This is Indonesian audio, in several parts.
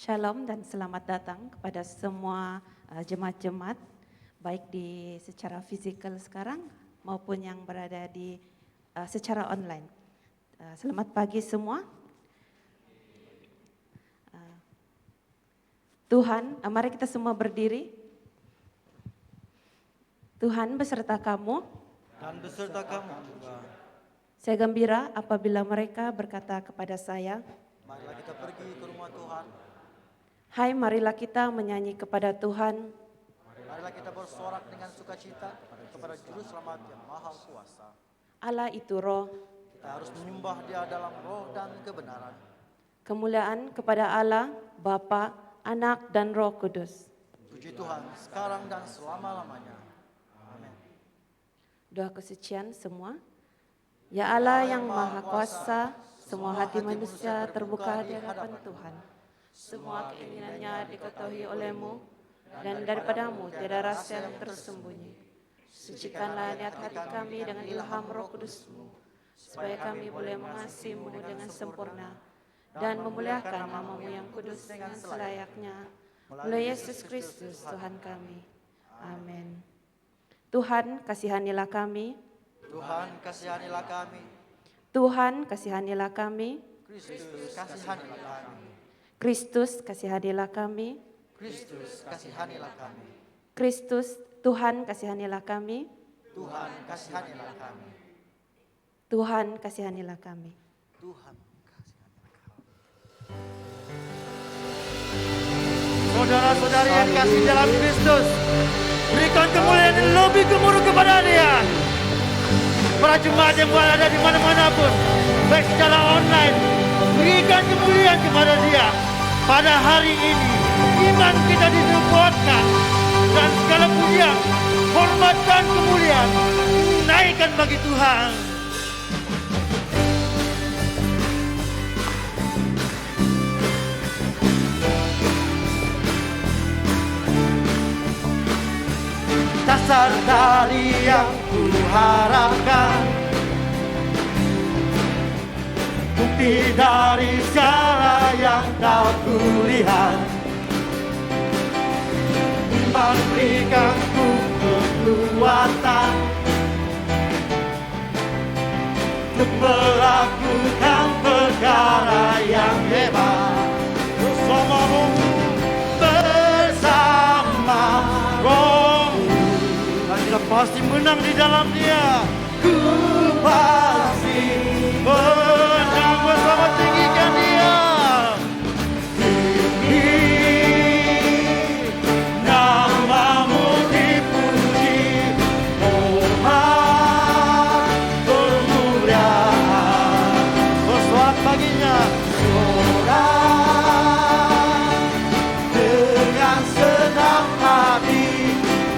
Shalom dan selamat datang kepada semua jemaat-jemaat, baik secara fisikal sekarang maupun yang berada secara online. Selamat pagi semua. Tuhan, mari kita semua berdiri. Tuhan beserta kamu. Dan beserta kamu juga. Saya gembira apabila mereka berkata kepada saya, marilah kita pergi ke rumah Tuhan. Hai, marilah kita menyanyi kepada Tuhan. Marilah kita bersorak dengan sukacita kepada Juru Selamat yang Maha Kuasa. Allah itu roh. Kita harus menyembah Dia dalam roh dan kebenaran. Kemuliaan kepada Allah, Bapa, Anak, dan Roh Kudus. Puji Tuhan sekarang dan selama-lamanya. Amin. Doa kesucian semua. Ya Allah yang Maha Kuasa, semua hati manusia terbuka di hadapan Tuhan. Semua keinginannya diketahui oleh-Mu, dan daripadamu tiada rahasia yang tersembunyi. Sucikanlah niat hati kami dengan ilham Roh Kudus-Mu, supaya kami boleh mengasihi-Mu dengan sempurna, dan memuliakan nama-Mu yang kudus dengan selayaknya. Melalui Yesus Kristus Tuhan kami. Amin. Tuhan, kasihanilah kami. Tuhan, kasihanilah kami. Tuhan, kasihanilah kami. Kristus, kasihanilah kami. Kristus, kasihanilah kami. Kristus, kasihanilah kami. Kristus, Tuhan, kasihanilah kami. Tuhan, kasihanilah kami. Tuhan, kasihanilah kami. Tuhan, kasihanilah kami. Saudara-saudari yang kasih dalam Kristus, berikan kemuliaan yang lebih gemuruh kepada Dia. Para jemaat yang berada di mana-mana pun, baik secara online, berikan kemuliaan kepada Dia. Pada hari ini, iman kita dinubuatkan dan segala pujian, hormat dan kemuliaan naikkan bagi Tuhan. Dasar dari yang kuharapkan, bukti dari segala yang kau kulihat. Iman berikan ku kekuatan untuk melakukan perkara yang hebat. Bersama-Mu, bersama Roh-Mu, dan kita pasti menang di dalam Dia. Ku pasti menang bersama, tinggikan Dia. Tinggi nama-Mu dipuji, hormat kemuliaan. Bersorak baginya, sorak dengan senang hati,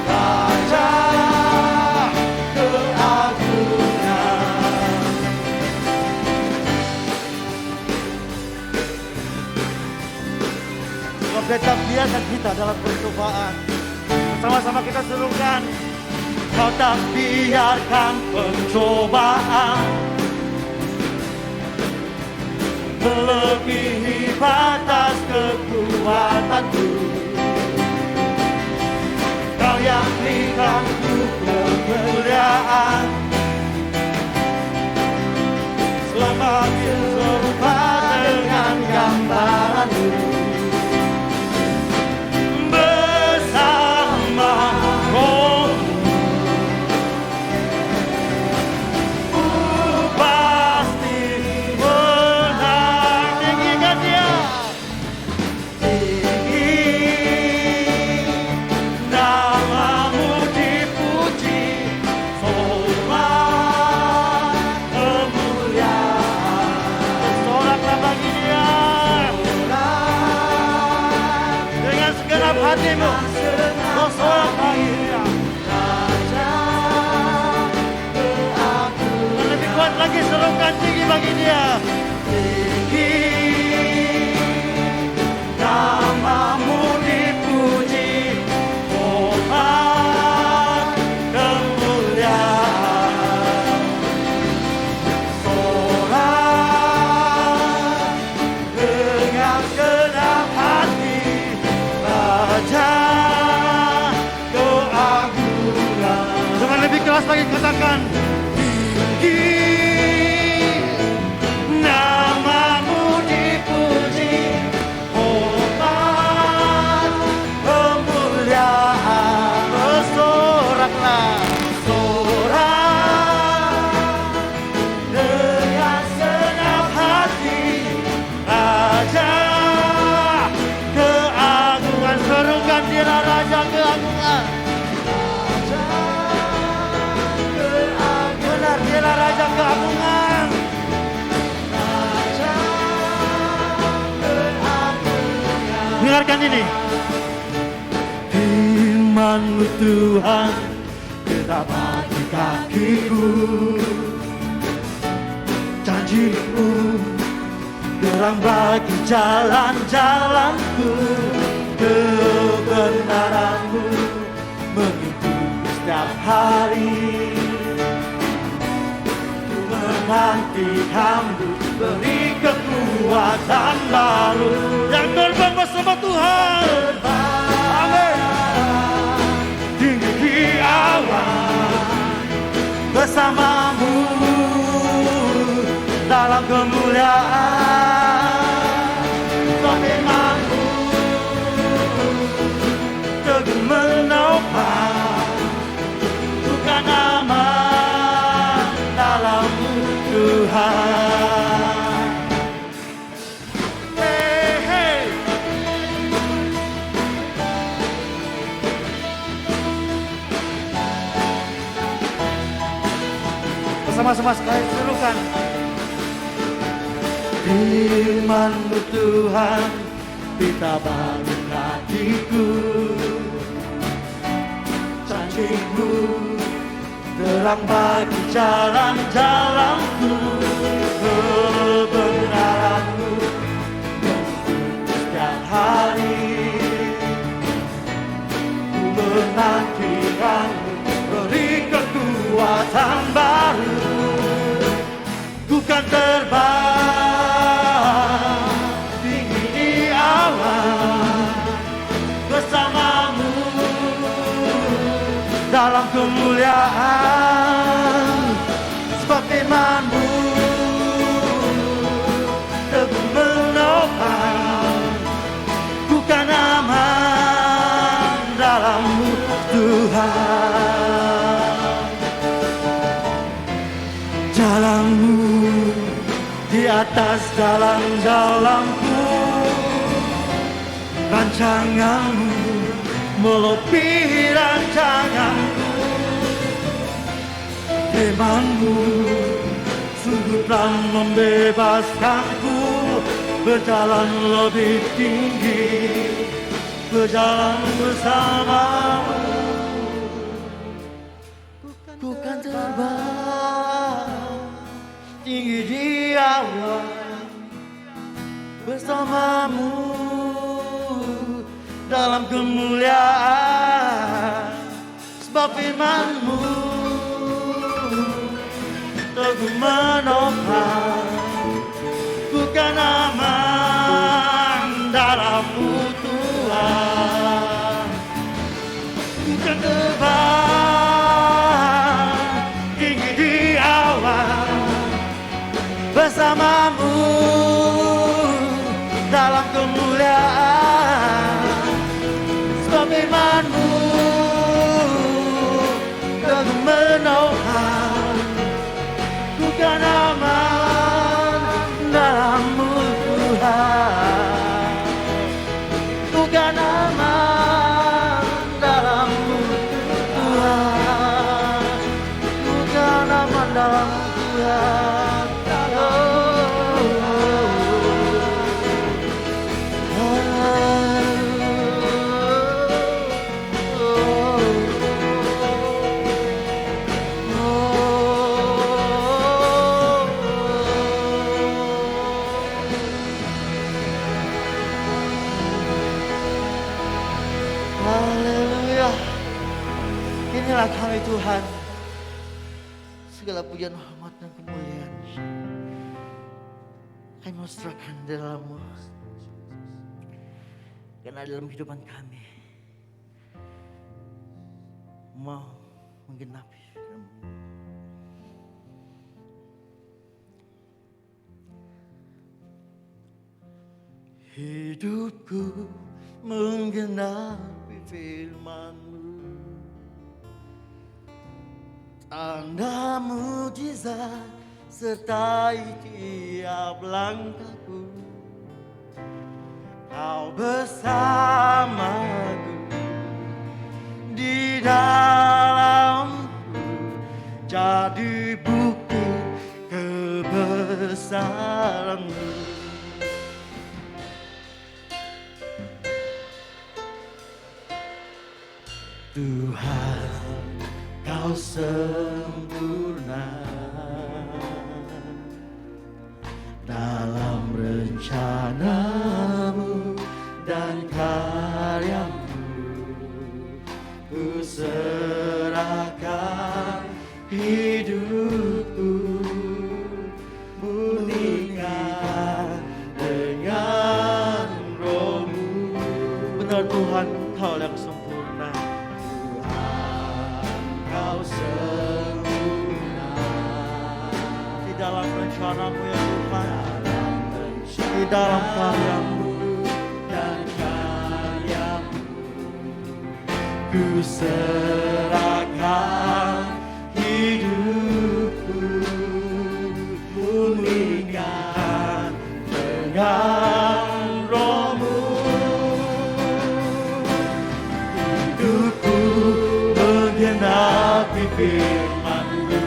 Raja keagungan. Pendeta biarkan kita dalam percobaan. Sama-sama kita serukan. Kau tak biarkan pencobaan melebihi batas kekuatanku. Kau yang berikan ku kemuliaan, selamat serupa dengan gambaran-Mu. Bersama Roh-Mu, ku pasti menang. Tinggikan Dia. Tinggi nama-Mu dipuji, hormat kemuliaan. Bersoraklah bagi Dia dengan segenap hatimu. Bersorak bagi Dia. Dan lebih kuat lagi, serukan tinggi bagi Dia. Tinggi nama-Mu dipuji, hormat kemuliaan. Sorak dengan genap hati, keras lagi katakan, tinggi namamu dipuji, hormat kemuliaan. Bersoraklah, sorak dengan senang hati, Raja keagungan. Serukan dia Raja keagungan. Benar, dialah Raja keagungan. Dengarkan ini. Firman-Mu Tuhan tetap bagi kakiku, janji-Mu terang bagi jalan-jalanku, kebenaran-Mu mengikuti setiap hari. Ku menantikan-Mu, beri kekuatan baru. Yang terbang bersama Tuhan, amin. Tinggi di awan bersama-Mu dalam kemuliaan. Firman-Mu teguh menopang, bukan aman dalam-Mu Tuhan. Hey, hey. Bersama-sama sekali serukan. Firman-Mu Tuhan pita bagi kakiku, janji-Mu terang bagi jalan-jalanku, kebenaran-Mu mengikuti setiap hari. Ku menantikan-Mu, beri kekuatan baru. Ku kan terbang tinggi di awan bersama-Mu dalam kemuliaan. Sebab firman-Mu teguh menopang, bukan aman dalam-Mu Tuhan. Jalan-Mu di atas jalan-jalanku, rancangan-Mu melebihi rancanganku. Firman-Mu sungguh telah membebaskanku, berjalan lebih tinggi, berjalan bersama-Mu. Ku kan terbang tinggi di awan bersama-Mu dalam kemuliaan. Sebab firman-Mu teguh menopang, bukan aman dalam-Mu Tuhan. Bukan terbang tinggi di awan bersama-Mu dalam kemuliaan. Sebab firman-Mu teguh menopang, bukan aman dalam-Mu Tuhan. Bukan aman dalam-Mu Tuhan. Bukan aman dalam-Mu Tuhan. Haleluya. Inilah kami Tuhan. Segala pujian, hormat dan kemuliaan kami mau serahkan di dalam-Mu. Karena dalam kehidupan kami mau menggenapi firman-Mu. Hidupku menggenapi firman-Mu, tanda mujizat sertai tiap langkahku. Kau bersamaku di dalamku, jadi bukti kebesaran-Mu. Tuhan, Kau sempurna dalam rencana-Mu dan karya-Mu. Ku serahkan hidupku, murnikan dengan Roh-Mu. Benar Tuhan, Kau yang sempurna. Kau sempurna di dalam rencana-Mu ya Tuhan, di dalam karya-Mu dan karya-Mu. Ku serahkan hidupku, murnikan dengan Roh-Mu. Hidupku menggenapi firman-Mu,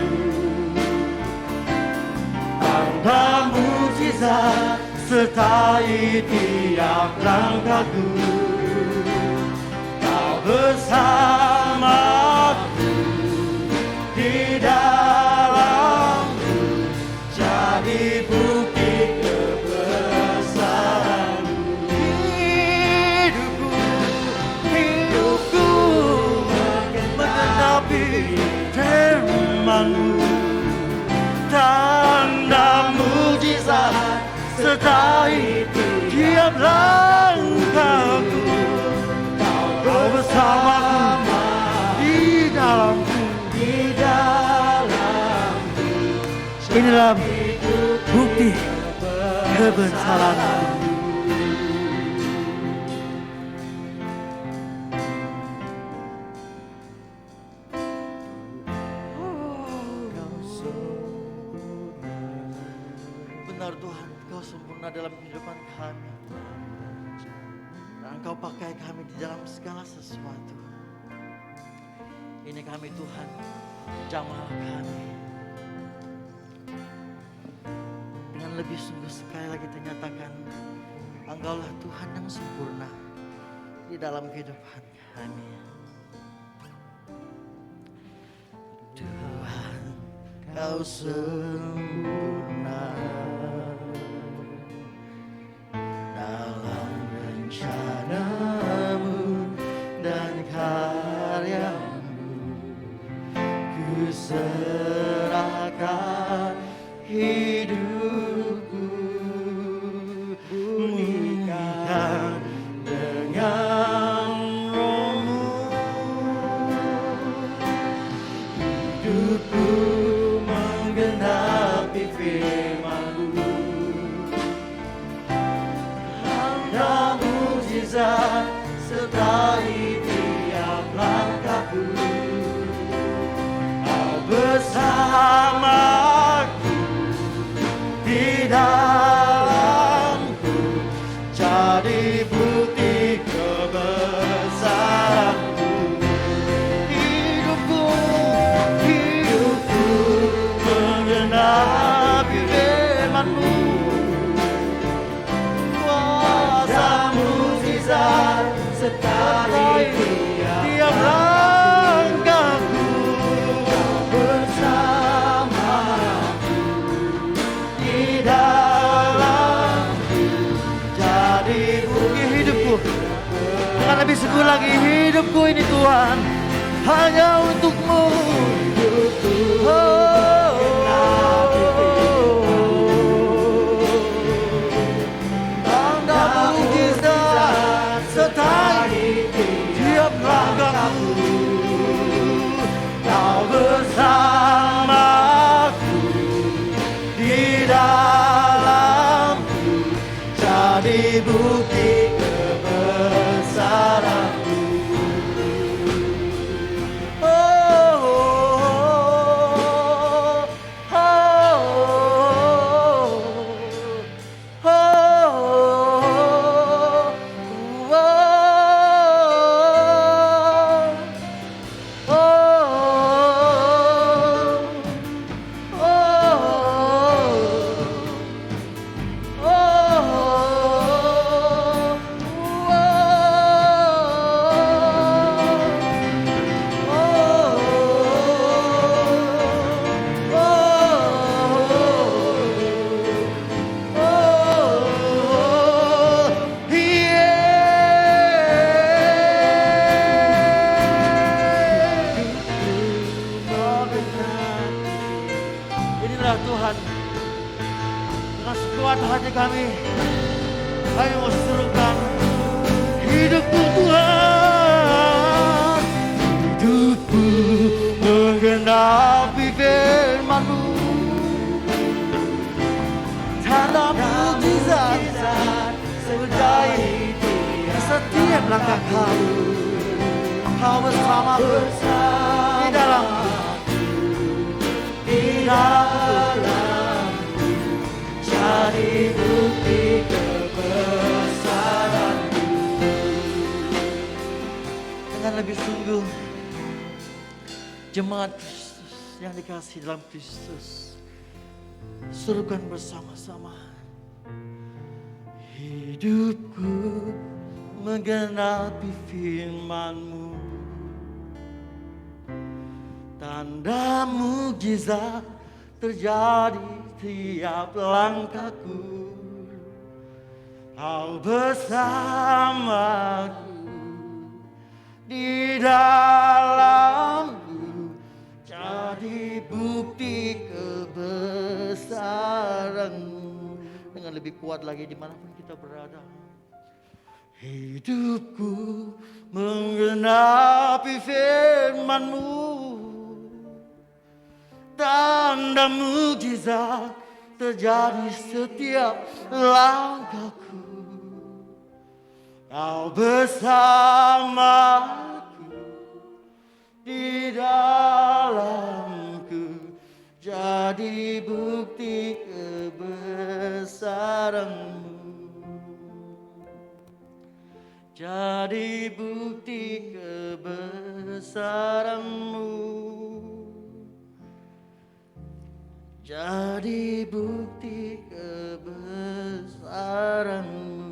tanda mujizat sertai tiap langkahku. Kau bersamaku di dalamku, jadi bukti kebesaran-Mu. Hidupku menggenapi firman-Mu, tanda mujizat sertai tiap langkahku. Kau bersamaku di dalamku, inilah bukti kebesaran-Mu. Benar Tuhan, Kau sempurna dalam kehidupan kami, dan Kau pakai kami di dalam segala sesuatu. Ini kami Tuhan, jamah kami. Dengan lebih sungguh sekali lagi ternyatakan, Engkaulah Tuhan yang sempurna di dalam kehidupan kami. Tuhan, Kau sempurna dalam rencana-Mu dan karya-Mu. Ku serahkan hidupku, murnikan dengan Roh-Mu. Hidupku menggenapi firman-Mu, tanda mujizat sertai tiap langkahku. Kau bersamaku di dalamku, jadi bukti kebesaran-Mu. Hidupku menggenapi firman-Mu, kuasa mujizat sertai tiap langkahku. Kau bersamaku di dalamku, jadi bukti hidupku. Dengan lebih sungguh lagi, hidupku ini Tuhan hanya untuk-Mu. Tanda mujizat sertai tiap langkahku. Kau Biarlah Tuhan, dengan sekuat hati kami mau serukan hidupku Tuhan. Hidupku menggenapi firman-Mu, tanda mujizat sertai setiap langkah kami. Kau bersama di dalam jadi bukti kebesaran-Mu. Dengan lebih sungguh, jemaat Kristus yang dikasihi dalam Kristus, serukan bersama-sama. Hidupku menggenapi firman-Mu, tanda mujizat terjadi tiap langkahku. Kau bersamaku di dalamku, jadi bukti kebesaran-Mu. Dengan lebih kuat lagi dimanapun kita berada. Hidupku menggenapi firman-Mu, tanda mujizat terjadi setiap langkahku. Kau bersamaku di dalamku, jadi bukti kebesaran-Mu. Jadi bukti kebesaran-Mu. Jadi bukti kebesaran-Mu.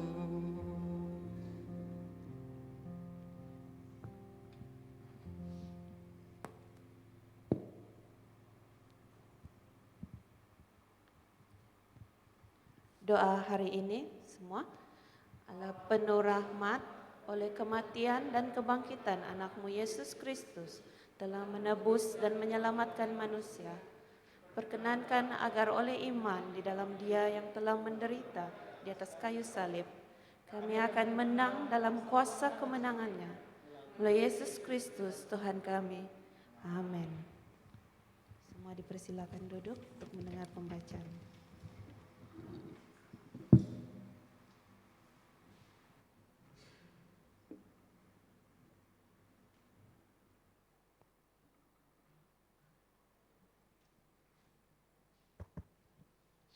Doa hari ini semua. Allah penuh rahmat, oleh kematian dan kebangkitan anak-Mu Yesus Kristus telah menebus dan menyelamatkan manusia. Perkenankan agar oleh iman di dalam Dia yang telah menderita di atas kayu salib, kami akan menang dalam kuasa kemenangan-Nya. Oleh Yesus Kristus Tuhan kami. Amin. Semua dipersilakan duduk untuk mendengar pembacaan.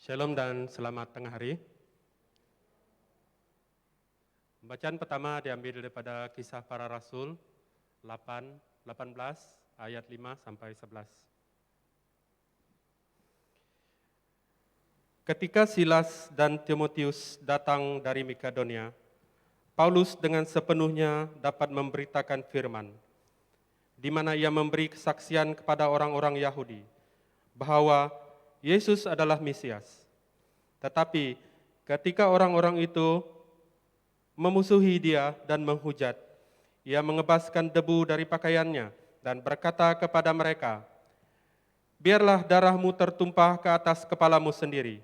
Shalom dan selamat tengah hari. Bacaan pertama diambil daripada Kisah Para Rasul 18 ayat 5 sampai 11. Ketika Silas dan Timotius datang dari Makedonia, Paulus dengan sepenuhnya dapat memberitakan firman, di mana ia memberi kesaksian kepada orang-orang Yahudi bahwa Yesus adalah Mesias. Tetapi ketika orang-orang itu memusuhi dia dan menghujat, ia mengebaskan debu dari pakaiannya dan berkata kepada mereka, "Biarlah darahmu tertumpah ke atas kepalamu sendiri.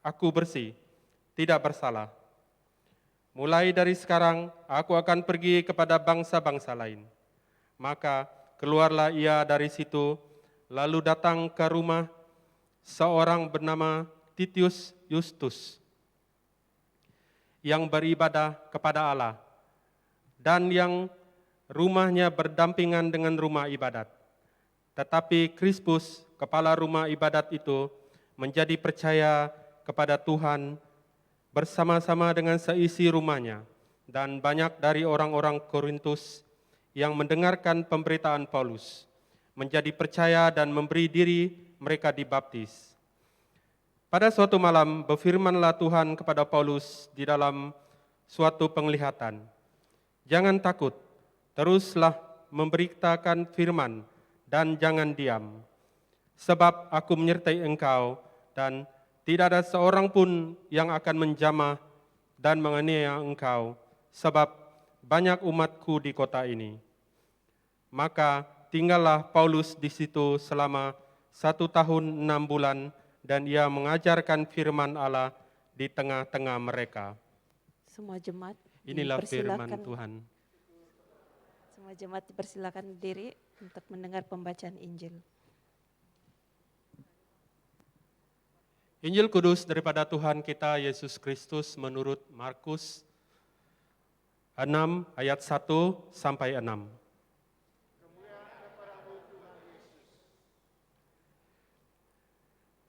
Aku bersih, tidak bersalah. Mulai dari sekarang aku akan pergi kepada bangsa-bangsa lain." Maka keluarlah ia dari situ, lalu datang ke rumah seorang bernama Titius Justus yang beribadah kepada Allah dan yang rumahnya berdampingan dengan rumah ibadat. Tetapi Krispus, kepala rumah ibadat itu, menjadi percaya kepada Tuhan bersama-sama dengan seisi rumahnya, dan banyak dari orang-orang Korintus yang mendengarkan pemberitaan Paulus menjadi percaya dan memberi diri mereka dibaptis. Pada suatu malam berfirmanlah Tuhan kepada Paulus di dalam suatu penglihatan, "Jangan takut, teruslah memberitakan firman dan jangan diam. Sebab aku menyertai engkau dan tidak ada seorang pun yang akan menjamah dan menganiaya engkau, sebab banyak umatku di kota ini." Maka tinggallah Paulus di situ selama 1 tahun 6 bulan dan ia mengajarkan firman Allah di tengah-tengah mereka. Semua jemaat Inilah firman dipersilakan. Tuhan. Semua jemaat dipersilakan diri untuk mendengar pembacaan Injil. Injil Kudus daripada Tuhan kita Yesus Kristus menurut Markus 6 ayat 1 sampai 6.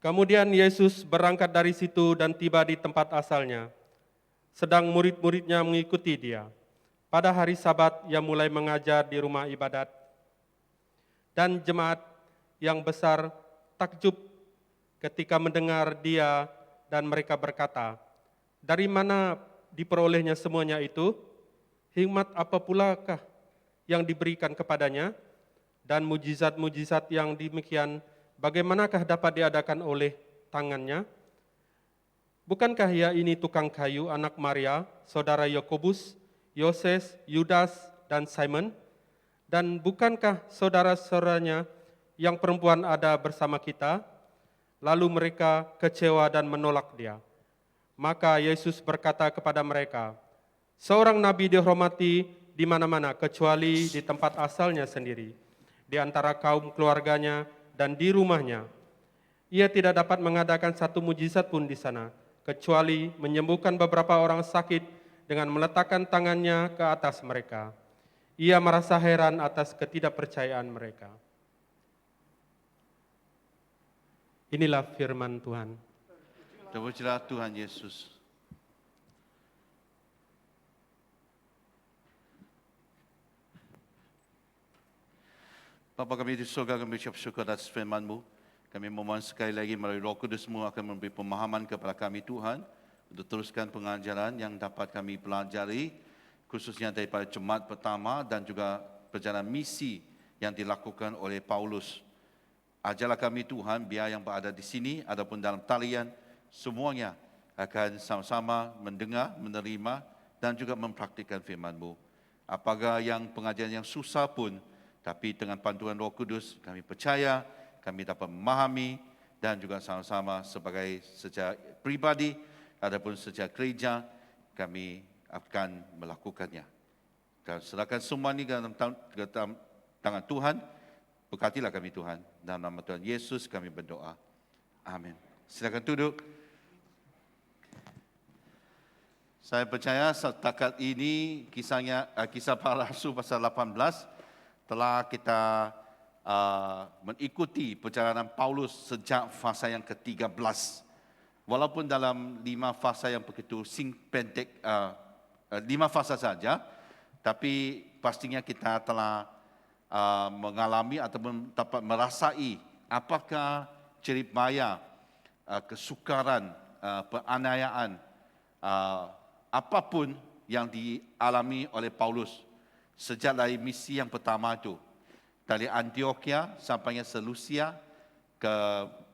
Kemudian Yesus berangkat dari situ dan tiba di tempat asalnya. Sedang murid-muridnya mengikuti dia. Pada hari Sabat ia mulai mengajar di rumah ibadat. Dan jemaat yang besar takjub ketika mendengar dia dan mereka berkata, "Dari mana diperolehnya semuanya itu? Hikmat apa pulakah yang diberikan kepadanya? Dan mujizat-mujizat yang demikian bagaimanakah dapat diadakan oleh tangannya? Bukankah ia ini tukang kayu, anak Maria, saudara Yakobus, Yoses, Yudas, dan Simon? Dan bukankah saudara-saudaranya yang perempuan ada bersama kita?" Lalu mereka kecewa dan menolak dia. Maka Yesus berkata kepada mereka, "Seorang nabi dihormati di mana-mana kecuali di tempat asalnya sendiri, di antara kaum keluarganya dan di rumahnya. Ia tidak dapat mengadakan satu mujizat pun di sana, kecuali menyembuhkan beberapa orang sakit dengan meletakkan tangannya ke atas mereka." Ia merasa heran atas ketidakpercayaan mereka. Inilah firman Tuhan. Terpujilah Tuhan Yesus. Bapa kami di surga, kami ucap syukur atas firman-Mu. Kami memohon sekali lagi melalui Roh Kudus-Mu akan memberi pemahaman kepada kami Tuhan, untuk teruskan pengajaran yang dapat kami pelajari, khususnya daripada jemaat pertama dan juga perjalanan misi yang dilakukan oleh Paulus. Ajarlah kami Tuhan, biar yang berada di sini ataupun dalam talian, semuanya akan sama-sama mendengar, menerima dan juga mempraktikkan firman-Mu. Apakah yang pengajaran yang susah pun, tapi dengan bantuan Roh Kudus kami percaya, kami dapat memahami dan juga sama-sama secara pribadi ataupun secara gereja kami akan melakukannya. Dan serahkan semua ini dalam tangan Tuhan. Berkatilah kami Tuhan. Dalam nama Tuhan Yesus kami berdoa. Amin. Silakan duduk. Saya percaya setakat ini kisah para rasul pasal 18 telah kita mengikuti perjalanan Paulus sejak fasa yang ke-13. Walaupun dalam 5 fasa yang begitu pendek, 5 fasa saja, tapi pastinya kita telah mengalami ataupun dapat merasai apakah jerih payah, kesukaran, penganiayaan, apapun yang dialami oleh Paulus sejak dari misi yang pertama itu, dari Antioquia sampainya Seleucia, ke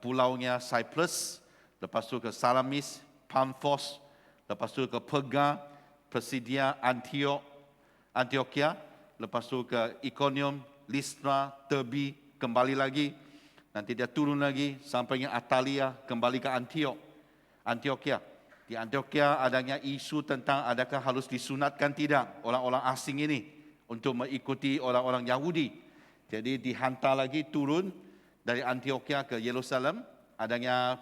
pulaunya Cyprus, lepas itu ke Salamis, Pamphos, lepas itu ke Perga, Pisidia, Antioquia, lepas itu ke Iconium, Lystra, Derbe, kembali lagi. Nanti dia turun lagi sampainya Atalia, kembali ke Antioquia. Di Antioquia adanya isu tentang adakah harus disunatkan tidak orang-orang asing ini untuk mengikuti orang-orang Yahudi. Jadi dihantar lagi turun dari Antioquia ke Yerusalem, adanya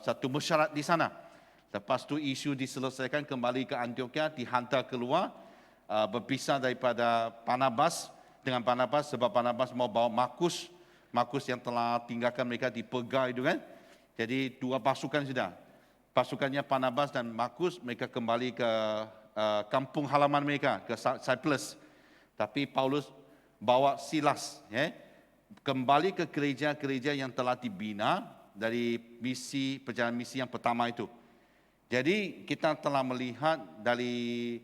satu mesyuarat di sana. Lepas itu isu diselesaikan, kembali ke Antioquia, dihantar keluar, berpisah daripada Barnabas dengan Barnabas sebab Barnabas mau bawa Markus yang telah tinggalkan mereka di Perga itu kan. Jadi 2 pasukan sudah. Pasukannya Barnabas dan Markus, mereka kembali ke kampung halaman mereka, ke Cyprus. Tapi Paulus bawa Silas kembali ke gereja-gereja yang telah dibina dari perjalanan misi yang pertama itu. Jadi kita telah melihat dari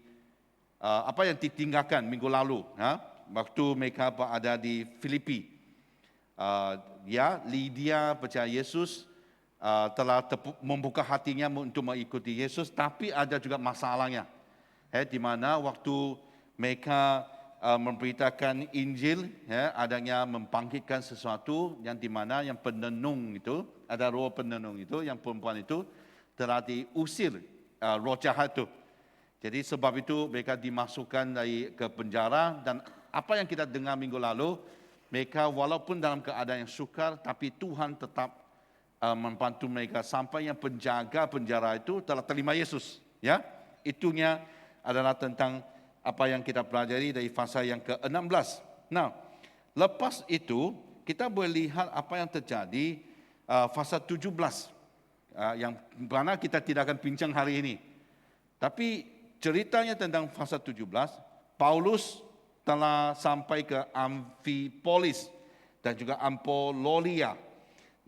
apa yang ditinggalkan minggu lalu, waktu mereka berada di Filipi. Lydia percaya Yesus, telah membuka hatinya untuk mengikuti Yesus, tapi ada juga masalahnya, di mana waktu mereka memberitakan Injil, ya, adanya membangkitkan sesuatu yang di mana yang penenung itu, ada roh penenung itu, yang perempuan itu telah diusir roh jahat itu. Jadi sebab itu mereka dimasukkan ke penjara, dan apa yang kita dengar minggu lalu, mereka walaupun dalam keadaan yang sukar, tapi Tuhan tetap membantu mereka sampai yang penjaga penjara itu telah terima Yesus. Ya, itunya adalah tentang apa yang kita pelajari dari fasa yang ke-16. Nah, lepas itu kita boleh lihat apa yang terjadi fasa 17 yang mana kita tidak akan bincang hari ini. Tapi ceritanya tentang fasa 17, Paulus telah sampai ke Amfipolis dan juga Ampololia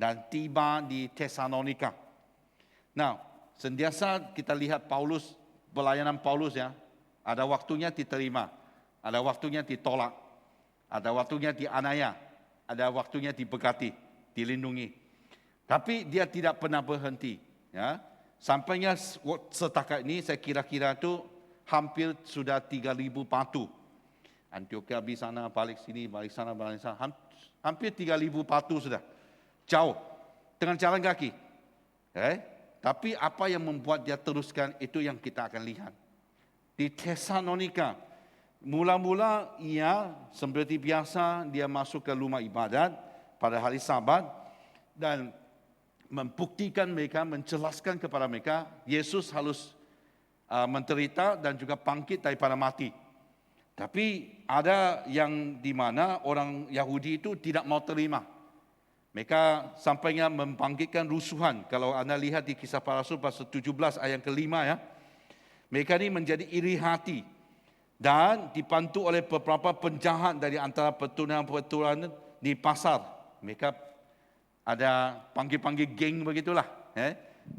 dan tiba di Tesalonika. Nah, sentiasa kita lihat Paulus, pelayanan Paulus, ya, ada waktunya diterima, ada waktunya ditolak, ada waktunya dianiaya, ada waktunya diberkati, dilindungi. Tapi dia tidak pernah berhenti. Ya. Sampainya setakat ini saya kira-kira itu hampir sudah 3.000 batu. Antioquia di sana, balik sini, balik sana, balik sana. Hampir 3.000 batu sudah. Jauh, dengan jalan kaki. Tapi apa yang membuat dia teruskan itu yang kita akan lihat. Di Tesalonika, mula-mula ia seperti biasa dia masuk ke rumah ibadat pada hari Sabat dan membuktikan mereka, menjelaskan kepada mereka Yesus harus menderita dan juga bangkit daripada mati. Tapi ada yang di mana orang Yahudi itu tidak mau terima. Mereka sampainya membangkitkan rusuhan. Kalau Anda lihat di Kisah Para Rasul pasal 17 ayat ke-5, ya. Mereka ini menjadi iri hati dan dibantu oleh beberapa penjahat dari antara petunan-petunan di pasar. Mereka ada panggil-panggil geng begitulah.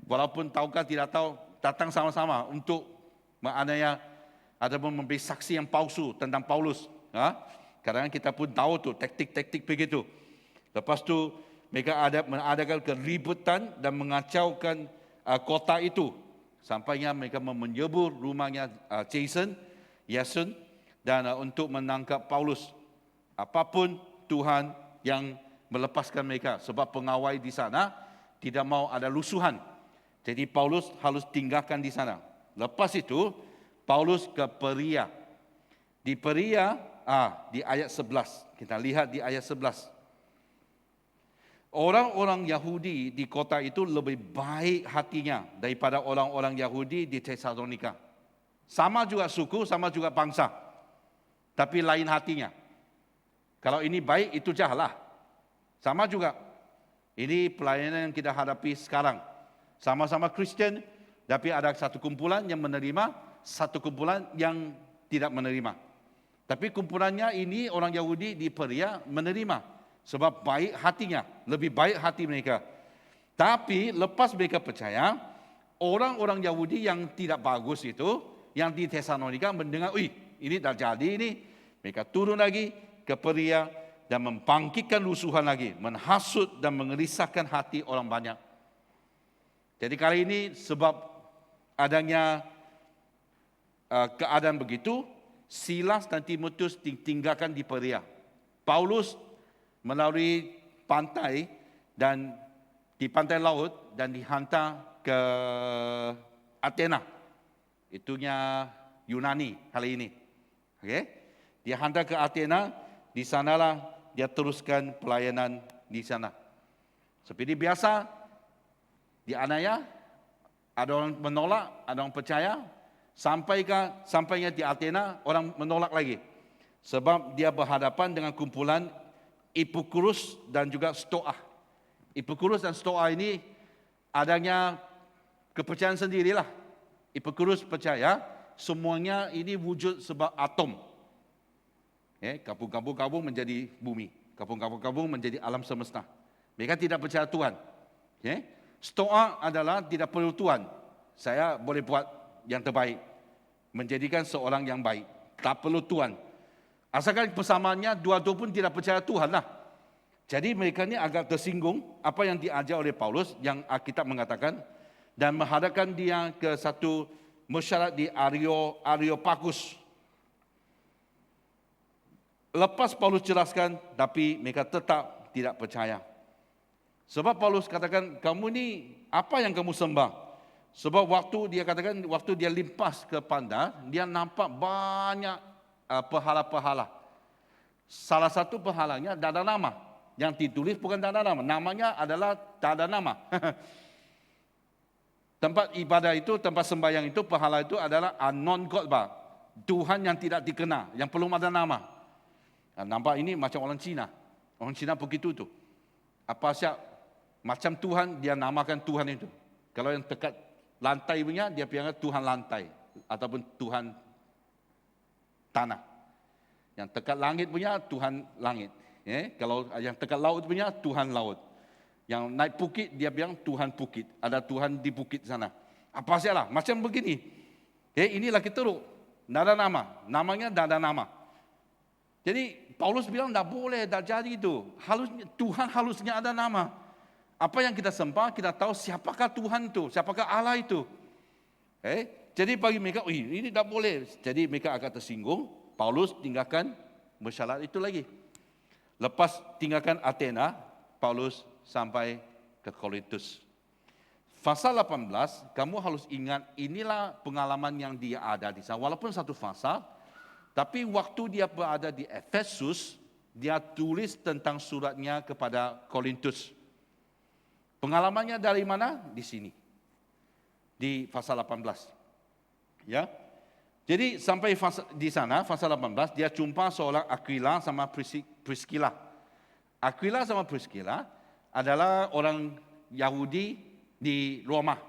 Walaupun tahukah tidak tahu, datang sama-sama untuk menganiaya ataupun memberi saksi yang palsu tentang Paulus. Kadang-kadang kita pun tahu tuh taktik-taktik begitu. Lepas tu mereka mengadakan keributan dan mengacaukan kota itu. Sampainya mereka menyebur rumahnya Jason dan untuk menangkap Paulus. Apapun Tuhan yang melepaskan mereka, sebab pengawal di sana tidak mau ada rusuhan. Jadi Paulus harus tinggalkan di sana. Lepas itu Paulus ke Perea. Di Perea, di ayat 11. Kita lihat di ayat 11. Orang-orang Yahudi di kota itu lebih baik hatinya daripada orang-orang Yahudi di Tesalonika. Sama juga suku, sama juga bangsa. Tapi lain hatinya. Kalau ini baik, itu jahatlah. Sama juga. Ini pelayanan yang kita hadapi sekarang. Sama-sama Kristen, tapi ada satu kumpulan yang menerima, satu kumpulan yang tidak menerima. Tapi kumpulannya ini orang Yahudi di Perea menerima. Sebab baik hatinya, lebih baik hati mereka. Tapi lepas mereka percaya, orang-orang Yahudi yang tidak bagus itu, yang di Tesalonika mendengar, ini dah jadi ini. Mereka turun lagi ke Perea dan membangkitkan rusuhan lagi, menghasut dan mengerisahkan hati orang banyak. Jadi kali ini sebab adanya keadaan begitu, Silas dan Timotius ditinggalkan di Perea. Paulus melalui pantai dan di pantai laut dan dihantar ke Athena. Itunya Yunani kali ini. Dia hantar ke Athena, di sanalah dia teruskan pelayanan di sana. Seperti biasa, dianiaya, ada orang menolak, ada orang percaya, sampainya di Athena, orang menolak lagi. Sebab dia berhadapan dengan kumpulan Epikurus dan juga Stoa. Epikurus dan Stoa ini adanya kepercayaan sendirilah. Epikurus percaya semuanya ini wujud sebab atom. Gabung-gabung menjadi bumi. Gabung-gabung menjadi alam semesta. Mereka tidak percaya Tuhan. Stoa adalah tidak perlu Tuhan. Saya boleh buat yang terbaik. Menjadikan seorang yang baik. Tak perlu Tuhan. Asalkan persamaannya dua-dua pun tidak percaya Tuhan lah. Jadi mereka ni agak tersinggung apa yang diajar oleh Paulus yang Alkitab mengatakan dan menghadapkan dia ke satu mesyuarat di Areopagus. lepas Paulus jelaskan, tapi mereka tetap tidak percaya. Sebab Paulus katakan, kamu ni apa yang kamu sembah? Sebab waktu dia limpas ke bandar, dia nampak banyak pahala-pahala. Salah satu pahalanya tak ada nama. Yang ditulis bukan tak ada nama. Namanya adalah tak ada nama. Tempat ibadah itu, tempat sembahyang itu, pahala itu adalah unknown God, Tuhan yang tidak dikenal, yang belum ada nama. Nampak ini macam orang Cina. Orang Cina begitu tu. Apa siap macam Tuhan, dia namakan Tuhan itu. Kalau yang dekat lantai punya, dia bilang Tuhan lantai ataupun Tuhan tanah. Yang dekat langit punya Tuhan langit. Kalau yang dekat laut punya Tuhan laut. Yang naik bukit dia bilang Tuhan bukit. Ada Tuhan di bukit sana. Apa sajalah macam begini. Ini lagi teruk. Tidak ada nama. Namanya tidak ada nama. Jadi Paulus bilang tidak boleh, tidak jadi itu. Tuhan harusnya ada nama. Apa yang kita sembah, kita tahu siapakah Tuhan itu, siapakah Allah itu. Jadi bagi mereka, ini tidak boleh. Jadi mereka agak tersinggung. Paulus tinggalkan mesyalahat itu lagi. Lepas tinggalkan Athena, Paulus sampai ke Korintus. Pasal 18, kamu harus ingat inilah pengalaman yang dia ada di sana. Walaupun satu pasal, tapi waktu dia berada di Efesus, dia tulis tentang suratnya kepada Korintus. Pengalamannya dari mana? Di sini. Di pasal 18. Ya. Jadi sampai di sana, pasal 18, dia jumpa seorang Aquila sama Priscilla. Aquila sama Priscilla adalah orang Yahudi di Roma.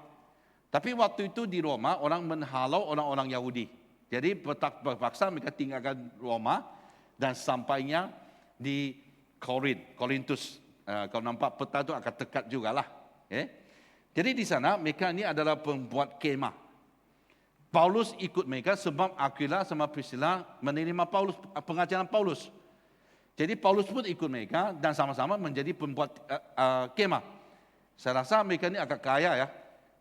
Tapi waktu itu di Roma, orang menghalau orang-orang Yahudi. Jadi berpaksa mereka tinggalkan Roma dan sampainya di Korintus. Kalau nampak peta itu akan dekat jugalah. Jadi di sana mereka ini adalah pembuat kemah. Paulus ikut mereka sebab Aquila sama Priscilla menerima pengajaran Paulus. Jadi Paulus pun ikut mereka dan sama-sama menjadi pembuat kemah. Saya rasa mereka ini agak kaya ya.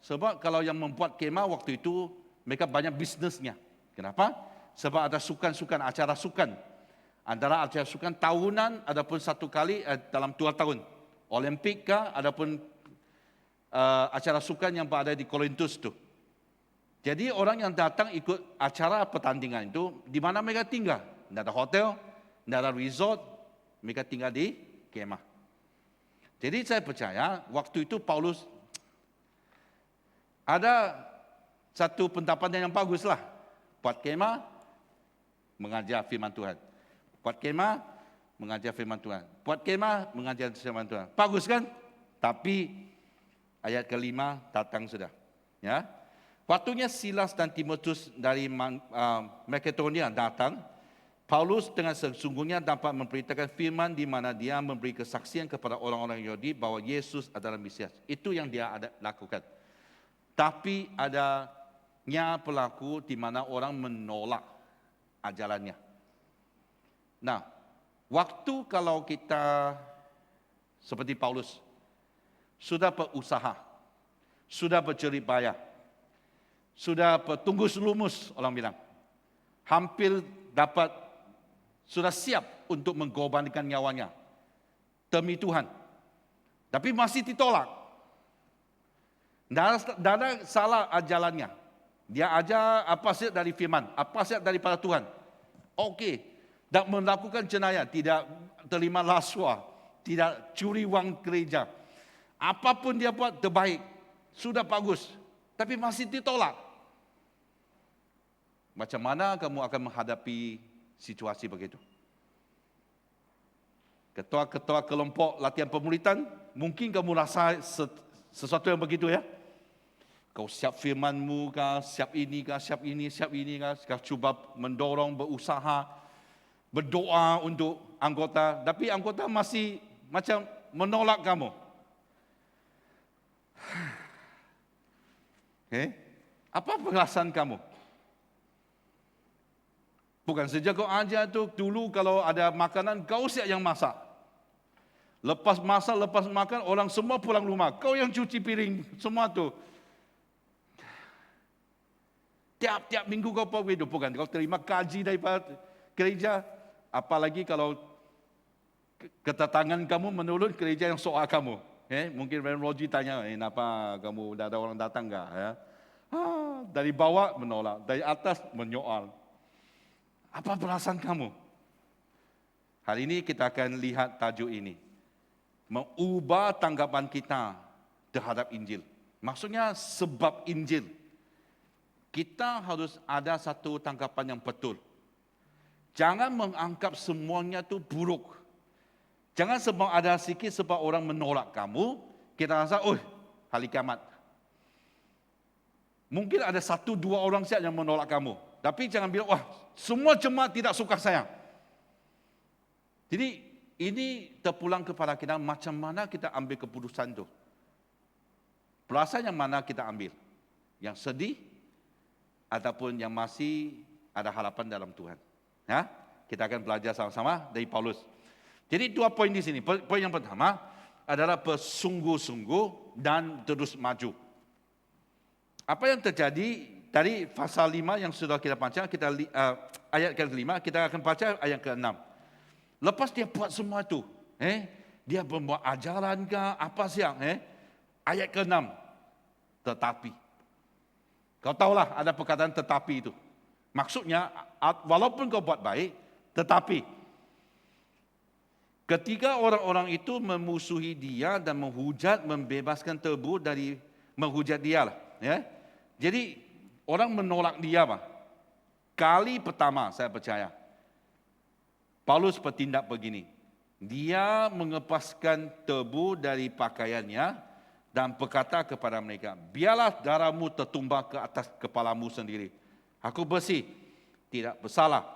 Sebab kalau yang membuat kemah waktu itu mereka banyak bisnisnya. Kenapa? Sebab ada sukan-sukan, acara sukan. Antara acara sukan tahunan, adapun satu kali dalam 2 tahun. Olimpik kah, adapun acara sukan yang berada di Korintus itu. Jadi orang yang datang ikut acara pertandingan itu, di mana mereka tinggal? Tidak ada hotel, tidak ada resort, mereka tinggal di kemah. Jadi saya percaya waktu itu Paulus ada satu pendapatan yang baguslah. Buat kemah, mengajar firman Tuhan. Buat kemah, mengajar firman Tuhan. Buat kemah, mengajar firman Tuhan. Bagus kan? Tapi ayat kelima datang sudah. Ya. Waktunya Silas dan Timotius dari Makedonia datang, Paulus dengan sesungguhnya dapat memberitakan firman di mana dia memberi kesaksian kepada orang-orang Yahudi bahwa Yesus adalah Mesias. Itu yang dia lakukan. Tapi adanya pelaku di mana orang menolak ajarannya. Nah, waktu kalau kita seperti Paulus, sudah berusaha, sudah berjerih payah, sudah bertunggus lumus orang bilang, hampir dapat, sudah siap untuk mengorbankan nyawanya demi Tuhan. Tapi masih ditolak. Tidak ada salah ajarannya. Dia ajar apa saja dari firman, apa saja daripada Tuhan. Okey. Tak melakukan jenayah, tidak terima rasuah, tidak curi wang gereja. Apapun dia buat terbaik, sudah bagus. Tapi masih ditolak. Macam mana kamu akan menghadapi situasi begitu? Ketua-ketua kelompok latihan pemulitan, mungkin kamu rasa sesuatu yang begitu ya? Kau siap firmanmu kah, siap ini kah, siap ini kah, kau cuba mendorong, berusaha, berdoa untuk anggota, tapi anggota masih macam menolak kamu. Apa perasaan kamu? Bukan saja kau ajar tu dulu kalau ada makanan kau siap yang masak. Lepas masak, lepas makan orang semua pulang rumah. Kau yang cuci piring semua tu. Tiap-tiap minggu kau pergi tu bukan? Kau terima gaji daripada gereja Apalagi kalau kedatangan kamu menurut gereja yang soal kamu. Mungkin Reverend Roji tanya, kenapa kamu dah ada orang datang enggak? Ya? Dari bawah menolak, dari atas menyoal. Apa perasaan kamu? Hari ini kita akan lihat tajuk ini. Mengubah tanggapan kita terhadap Injil. Maksudnya sebab Injil. Kita harus ada satu tanggapan yang betul. Jangan menganggap semuanya itu buruk. Jangan sebab ada sikit sebab orang menolak kamu, kita rasa, hari kiamat. Mungkin ada 1-2 orang saja yang menolak kamu. Tapi jangan bilang, semua jemaat tidak suka saya. Jadi ini terpulang kepada kita macam mana kita ambil keputusan itu. Perasaan yang mana kita ambil? Yang sedih ataupun yang masih ada harapan dalam Tuhan. Ya? Kita akan belajar sama-sama dari Paulus. Jadi 2 poin di sini. Poin yang pertama adalah bersungguh-sungguh dan terus maju. Apa yang terjadi dari pasal 5 yang sudah kita baca, ayat ke-5, kita akan baca ayat ke-6. Lepas dia buat semua itu, dia membuat ajaran ke apa siang, ayat ke-6, tetapi. Kau tahulah ada perkataan tetapi itu. Maksudnya, walaupun kau buat baik, tetapi ketika orang-orang itu memusuhi dia dan menghujat, membebaskan tebu dari menghujat dia lah. Ya. Jadi orang menolak dia. Kali pertama saya percaya, Paulus bertindak begini. Dia mengepaskan tebu dari pakaiannya dan berkata kepada mereka, biarlah darahmu tertumbah ke atas kepalamu sendiri. Aku bersih, tidak bersalah.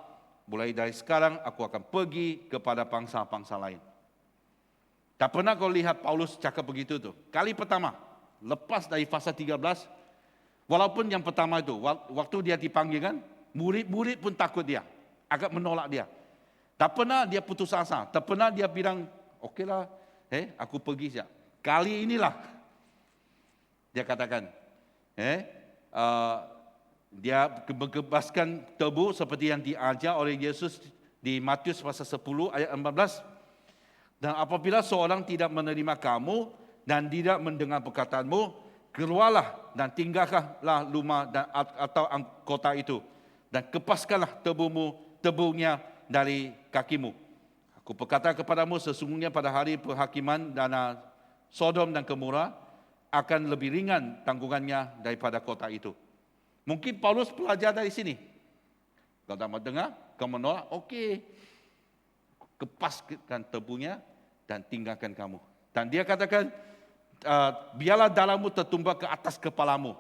Mulai dari sekarang aku akan pergi kepada bangsa-bangsa lain. Tak pernah kau lihat Paulus cakap begitu tu. Kali pertama, lepas dari fasa 13, walaupun yang pertama itu, waktu dia dipanggil kan, murid-murid pun takut dia, agak menolak dia. Tak pernah dia putus asa, tak pernah dia bilang, okeylah, aku pergi saja. Kali inilah, dia katakan, dia membebaskan tebu seperti yang diajar oleh Yesus di Matius pasal 10 ayat 14. Dan apabila seorang tidak menerima kamu dan tidak mendengar perkataanmu, keluarlah dan tinggalkanlah rumah atau kota itu dan kepaskanlah tebunya dari kakimu. Aku berkata kepadamu, sesungguhnya pada hari perhakiman dan Sodom dan Gomora akan lebih ringan tanggungannya daripada kota itu. Mungkin Paulus belajar dari sini. Kau tak mau dengar, kau menolak, okey. Kepaskan tebunya dan tinggalkan kamu. Dan dia katakan, biarlah darahmu tertumbah ke atas kepalamu.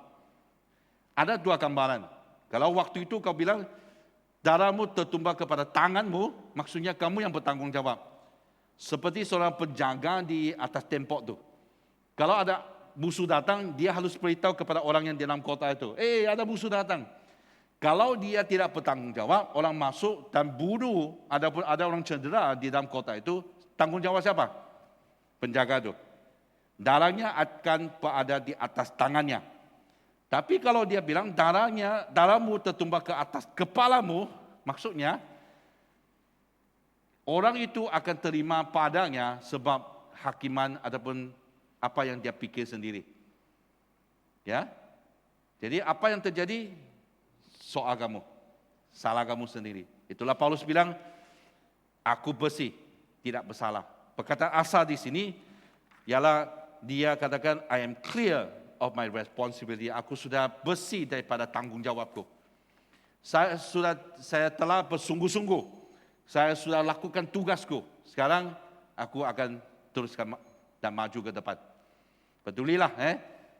Ada 2 gambaran. Kalau waktu itu kau bilang, darahmu tertumbah kepada tanganmu, maksudnya kamu yang bertanggung jawab. Seperti seorang penjaga di atas tembok tu. Kalau ada musuh datang, dia harus beritahu kepada orang yang di dalam kota itu. Ada musuh datang. Kalau dia tidak bertanggung jawab, orang masuk dan bunuh, ataupun ada orang cedera di dalam kota itu, tanggung jawab siapa? Penjaga itu. Darahnya akan berada di atas tangannya. Tapi kalau dia bilang darahmu tertumbah ke atas kepalamu, maksudnya orang itu akan terima padanya sebab hakiman ataupun apa yang dia pikir sendiri. Ya. Jadi apa yang terjadi? Soal kamu. Salah kamu sendiri. Itulah Paulus bilang, aku bersih, tidak bersalah. Perkataan asal di sini ialah dia katakan, I am clear of my responsibility. Aku sudah bersih daripada tanggung jawabku. Saya telah bersungguh-sungguh. Saya sudah lakukan tugasku. Sekarang aku akan teruskan dan maju ke depan. Pedulilah,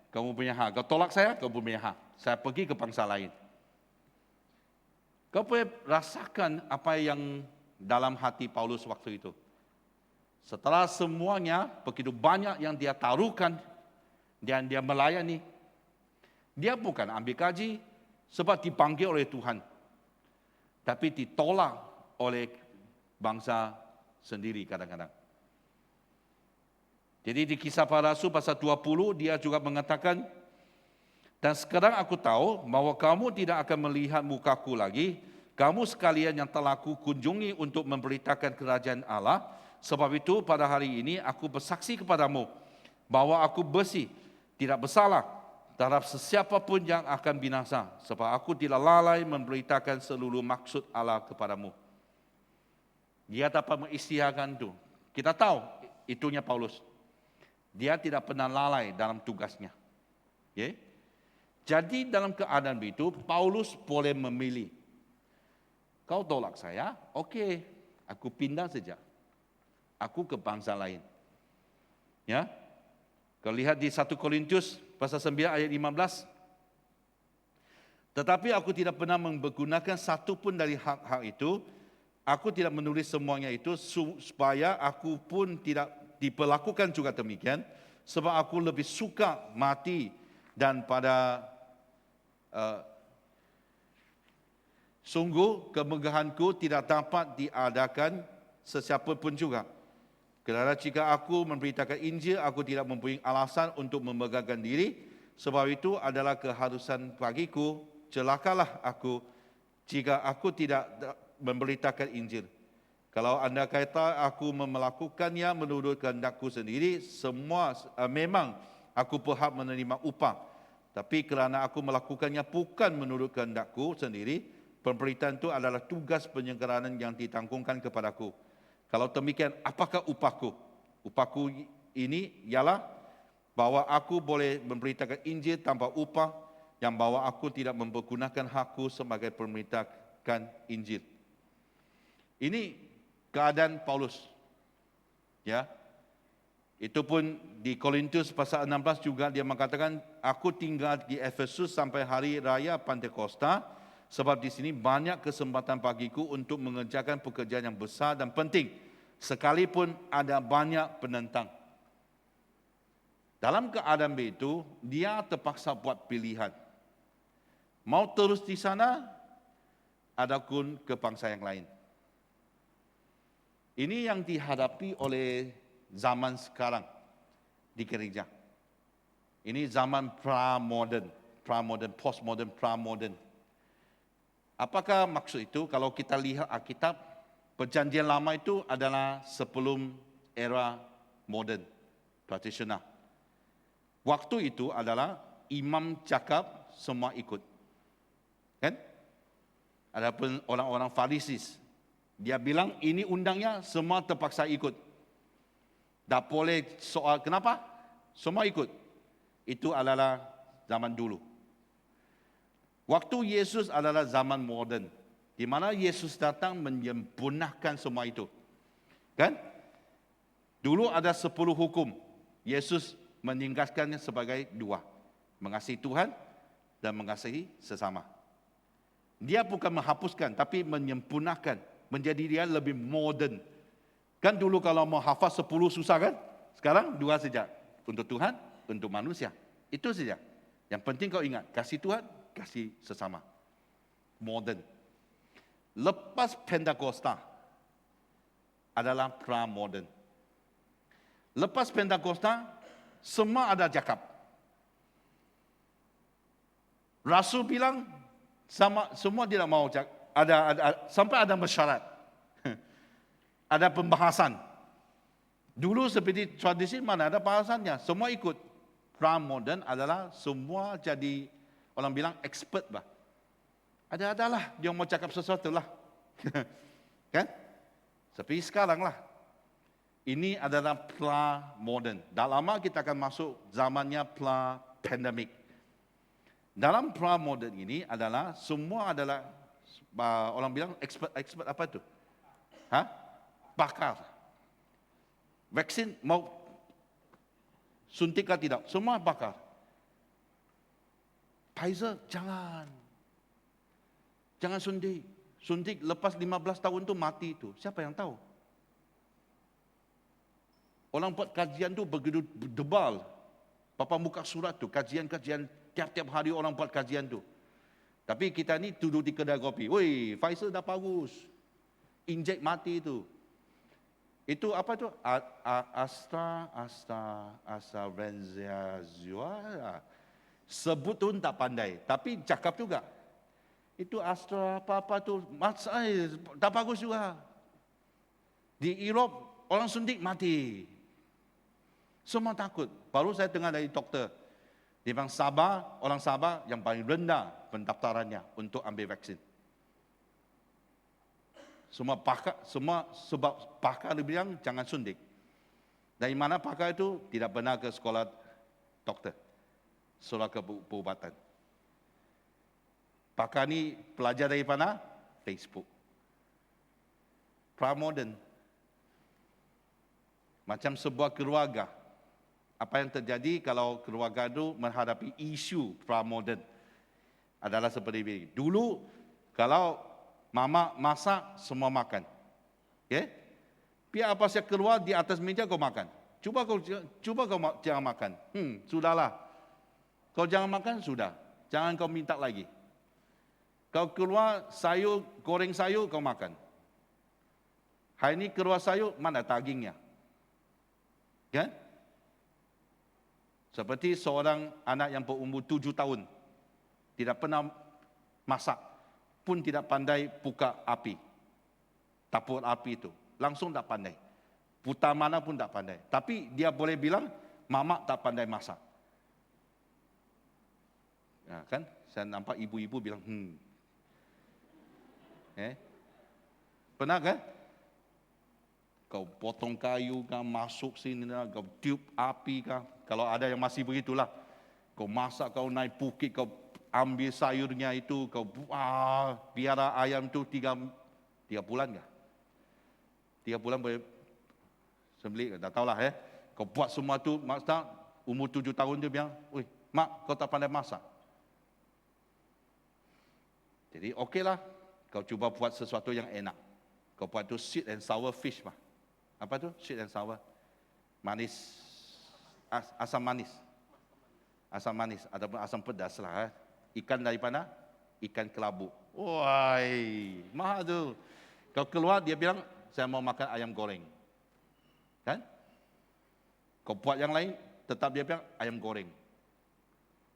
kamu punya hak. Kau tolak saya, kau punya hak. Saya pergi ke bangsa lain. Kau boleh rasakan apa yang dalam hati Paulus waktu itu. Setelah semuanya, begitu banyak yang dia taruhkan dan dia melayani, dia bukan ambil gaji sebab dipanggil oleh Tuhan, tapi ditolak oleh bangsa sendiri kadang-kadang. Jadi di Kisah Para Rasul pasal 20, dia juga mengatakan, dan sekarang aku tahu bahwa kamu tidak akan melihat mukaku lagi, kamu sekalian yang telah aku kunjungi untuk memberitakan kerajaan Allah. Sebab itu pada hari ini aku bersaksi kepadamu bahwa aku bersih, tidak bersalah terhadap sesiapa pun yang akan binasa. Sebab aku tidak lalai memberitakan seluruh maksud Allah kepadamu. Dia dapat mengisytiharkan itu. Kita tahu itunya Paulus. Dia tidak pernah lalai dalam tugasnya. Okay? Jadi dalam keadaan itu, Paulus boleh memilih. Kau tolak saya, okey, aku pindah saja. Aku ke bangsa lain. Ya, kalau lihat di 1 Korintus pasal 9 ayat 15. Tetapi aku tidak pernah menggunakan satu pun dari hak-hak itu. Aku tidak menulis semuanya itu supaya aku pun tidak diperlakukan juga demikian. Sebab aku lebih suka mati dan pada sungguh kemegahanku tidak dapat diadakan sesiapa pun juga. Kerana jika aku memberitakan Injil, aku tidak mempunyai alasan untuk memegahkan diri. Sebab itu adalah keharusan bagiku. Celakalah aku jika aku tidak memberitakan Injil. Kalau anda kata aku melakukannya menurut kehendakku sendiri, memang aku berhak menerima upah. Tapi kerana aku melakukannya bukan menurut kehendakku sendiri, pemberitaan itu adalah tugas penyelenggaraan yang ditanggungan kepadaku. Kalau demikian, apakah upahku? Upahku ini ialah bahwa aku boleh memberitakan Injil tanpa upah, yang bahwa aku tidak mempergunakan hakku sebagai pemberitakan Injil. Ini keadaan Paulus. Ya. Itu pun di Korintus pasal 16 juga dia mengatakan, aku tinggal di Efesus sampai hari raya Pentakosta, sebab di sini banyak kesempatan bagiku untuk mengerjakan pekerjaan yang besar dan penting, sekalipun ada banyak penentang. Dalam keadaan itu, dia terpaksa buat pilihan. Mau terus di sana, ataupun ke bangsa yang lain. Ini yang dihadapi oleh zaman sekarang di gereja. Ini zaman pra-modern, post-modern, pra-modern. Apakah maksud itu? Kalau kita lihat Alkitab, perjanjian lama itu adalah sebelum era moden, tradisional. Waktu itu adalah imam cakap, semua ikut. Kan? Adapun orang-orang Farisis, dia bilang ini undangnya, semua terpaksa ikut. Tak boleh soal kenapa? Semua ikut. Itu adalah zaman dulu. Waktu Yesus adalah zaman moden, di mana Yesus datang menyempurnakan semua itu. Kan? Dulu ada 10 hukum. Yesus meningkatkannya sebagai 2. Mengasihi Tuhan dan mengasihi sesama. Dia bukan menghapuskan, tapi menyempurnakan. Menjadi dia lebih moden. Kan dulu kalau mau hafaz 10 susah kan? Sekarang 2 saja. Untuk Tuhan, untuk manusia. Itu saja. Yang penting kau ingat, kasih Tuhan, kasih sesama. Modern. Lepas Pentakosta adalah pra-modern. Lepas Pentakosta, semua ada cakap. Rasul bilang, semua tidak mau cakap. Sampai ada mesyuarat. Ada pembahasan. Dulu seperti tradisi mana ada bahasannya. Semua ikut. Pra-modern adalah semua jadi, orang bilang expert bah. Adalah yang mau cakap sesuatu lah. Kan? Seperti sekarang lah. Ini adalah pra-modern. Dah lama kita akan masuk zamannya pra-pandemic. Dalam pra-modern ini adalah, semua adalah, orang bilang expert apa itu? Bakar. Vaksin mau suntik atau tidak? Semua bakar. Pfizer, jangan suntik. Suntik lepas 15 tahun tu mati itu. Siapa yang tahu? Orang buat kajian tu begitu debal. Papa buka surat tu, kajian-kajian, tiap-tiap hari orang buat kajian tu. Tapi kita ni duduk di kedai kopi. Woi, Pfizer dah bagus. Injek mati itu. Itu apa tu? AstraZeneca. Sebut tu tak pandai, tapi cakap juga. Itu Astra apa-apa tu, tak bagus juga. Di Europe, orang suntik mati. Semua takut. Baru saya dengar dari doktor. Dia bilang Sabah, orang Sabah yang paling rendah pendaftarannya untuk ambil vaksin. Semua sebab pakar dia bilang jangan suntik. Dari mana pakar itu? Tidak pernah ke sekolah doktor. Sekolah perubatan. Pakar ni pelajar dari mana? Facebook. Pramodern. Macam sebuah keluarga. Apa yang terjadi kalau keluarga itu menghadapi isu pramodern adalah seperti ini. Dulu kalau mama masak, semua makan. Okay? Biar apa saya keluar di atas meja kau makan. Cuba kau jangan makan. Sudahlah. Kau jangan makan, sudah. Jangan kau minta lagi. Kau keluar sayur, goreng sayur, kau makan. Hari ini keluar sayur, mana dagingnya? Kan? Seperti seorang anak yang berumur 7 tahun. Tidak pernah masak. Pun tidak pandai buka api. Tapur api itu. Langsung tak pandai. Putar mana pun tak pandai. Tapi dia boleh bilang, mama tak pandai masak. Ya, kan? Saya nampak ibu-ibu bilang, Pernah kan? Kau potong kayu kah, masuk sini lah, kau tiup api kah. Kalau ada yang masih begitulah. Kau masak, kau naik bukit, kau ambil sayurnya itu, kau biara ayam itu 3 bulan kah? 3 bulan boleh sembelih, tak tahulah Kau buat semua tu, masa umur 7 tahun dia bilang, mak kau tak pandai masak. Jadi okeylah, kau cuba buat sesuatu yang enak. Kau buat tu sweet and sour fish mah. Apa tu? Sweet and sour. Manis. Asam manis. Asam manis ataupun asam pedas lah. Ikan dari mana? Ikan kelabu. Wah, mahal tu. Kau keluar dia bilang, saya mau makan ayam goreng. Kan? Kau buat yang lain, tetap dia bilang ayam goreng.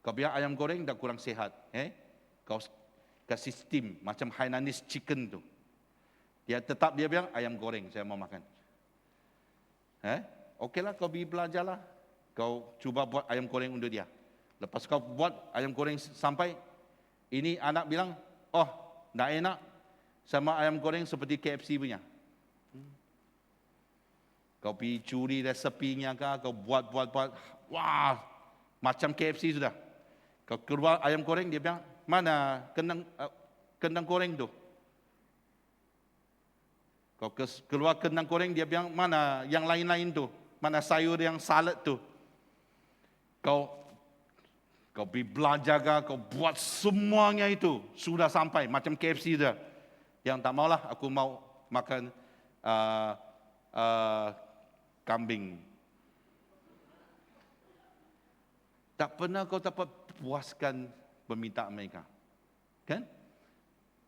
Kau bilang ayam goreng dah kurang sihat. Kau kasih steam macam Hainanese chicken tu. Dia bilang ayam goreng saya mau makan. Okeylah kau pergi belajarlah. Kau cuba buat ayam goreng untuk dia. Lepas kau buat ayam goreng sampai, ini anak bilang, tak enak sama ayam goreng seperti KFC punya. Kau pergi curi resepinya kah, kau buat. Wah, macam KFC sudah. Kau keluar ayam goreng, dia bilang, mana kendang goreng tu? Kau keluar kendang goreng, dia bilang, mana yang lain-lain tu? Mana sayur yang salad tu? Kau pergi belajar kah, kau buat semuanya itu. Sudah sampai, macam KFC sudah. Yang tak maulah, aku mau makan kambing. Tak pernah kau dapat puaskan permintaan mereka. Kan?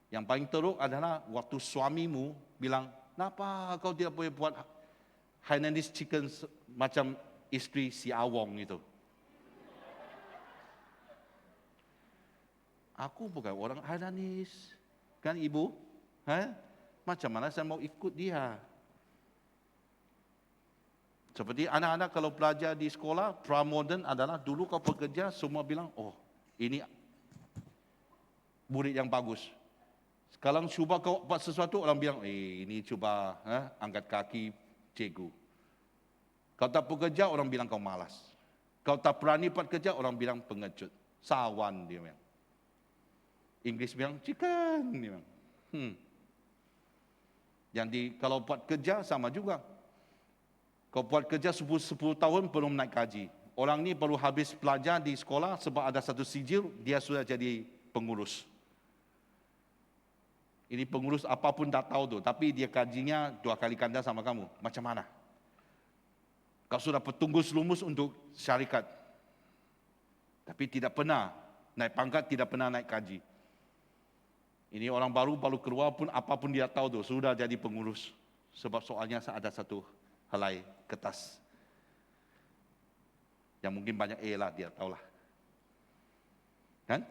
Yang paling teruk adalah waktu suamimu bilang, kenapa kau tidak boleh buat Hainanese chicken macam isteri si Awong itu? Aku bukan orang Hainanese. Kan ibu? Macam mana saya mau ikut dia? Seperti anak-anak kalau belajar di sekolah, pramodern adalah dulu kau bekerja, semua bilang, ini murid yang bagus. Sekarang cuba kau buat sesuatu, orang bilang, ini cuba angkat kaki cikgu. Kau tak bekerja, orang bilang kau malas. Kau tak berani buat kerja, orang bilang pengecut. Sawan dia bilang. Inggris bilang chicken. Dia bilang. Kalau buat kerja sama juga. Kau buat kerja 10 tahun belum naik gaji. Orang ni baru habis belajar di sekolah sebab ada satu sijil, dia sudah jadi pengurus. Ini pengurus apapun tak tahu tu, tapi dia gajinya 2 kali ganda sama kamu. Macam mana? Kau sudah petunggus lumus untuk syarikat. Tapi tidak pernah naik pangkat, tidak pernah naik gaji. Ini orang baru keluar pun apapun dia tahu tu, sudah jadi pengurus. Sebab soalnya ada satu helai kertas. Yang mungkin banyak lah, dia tahulah. Kan?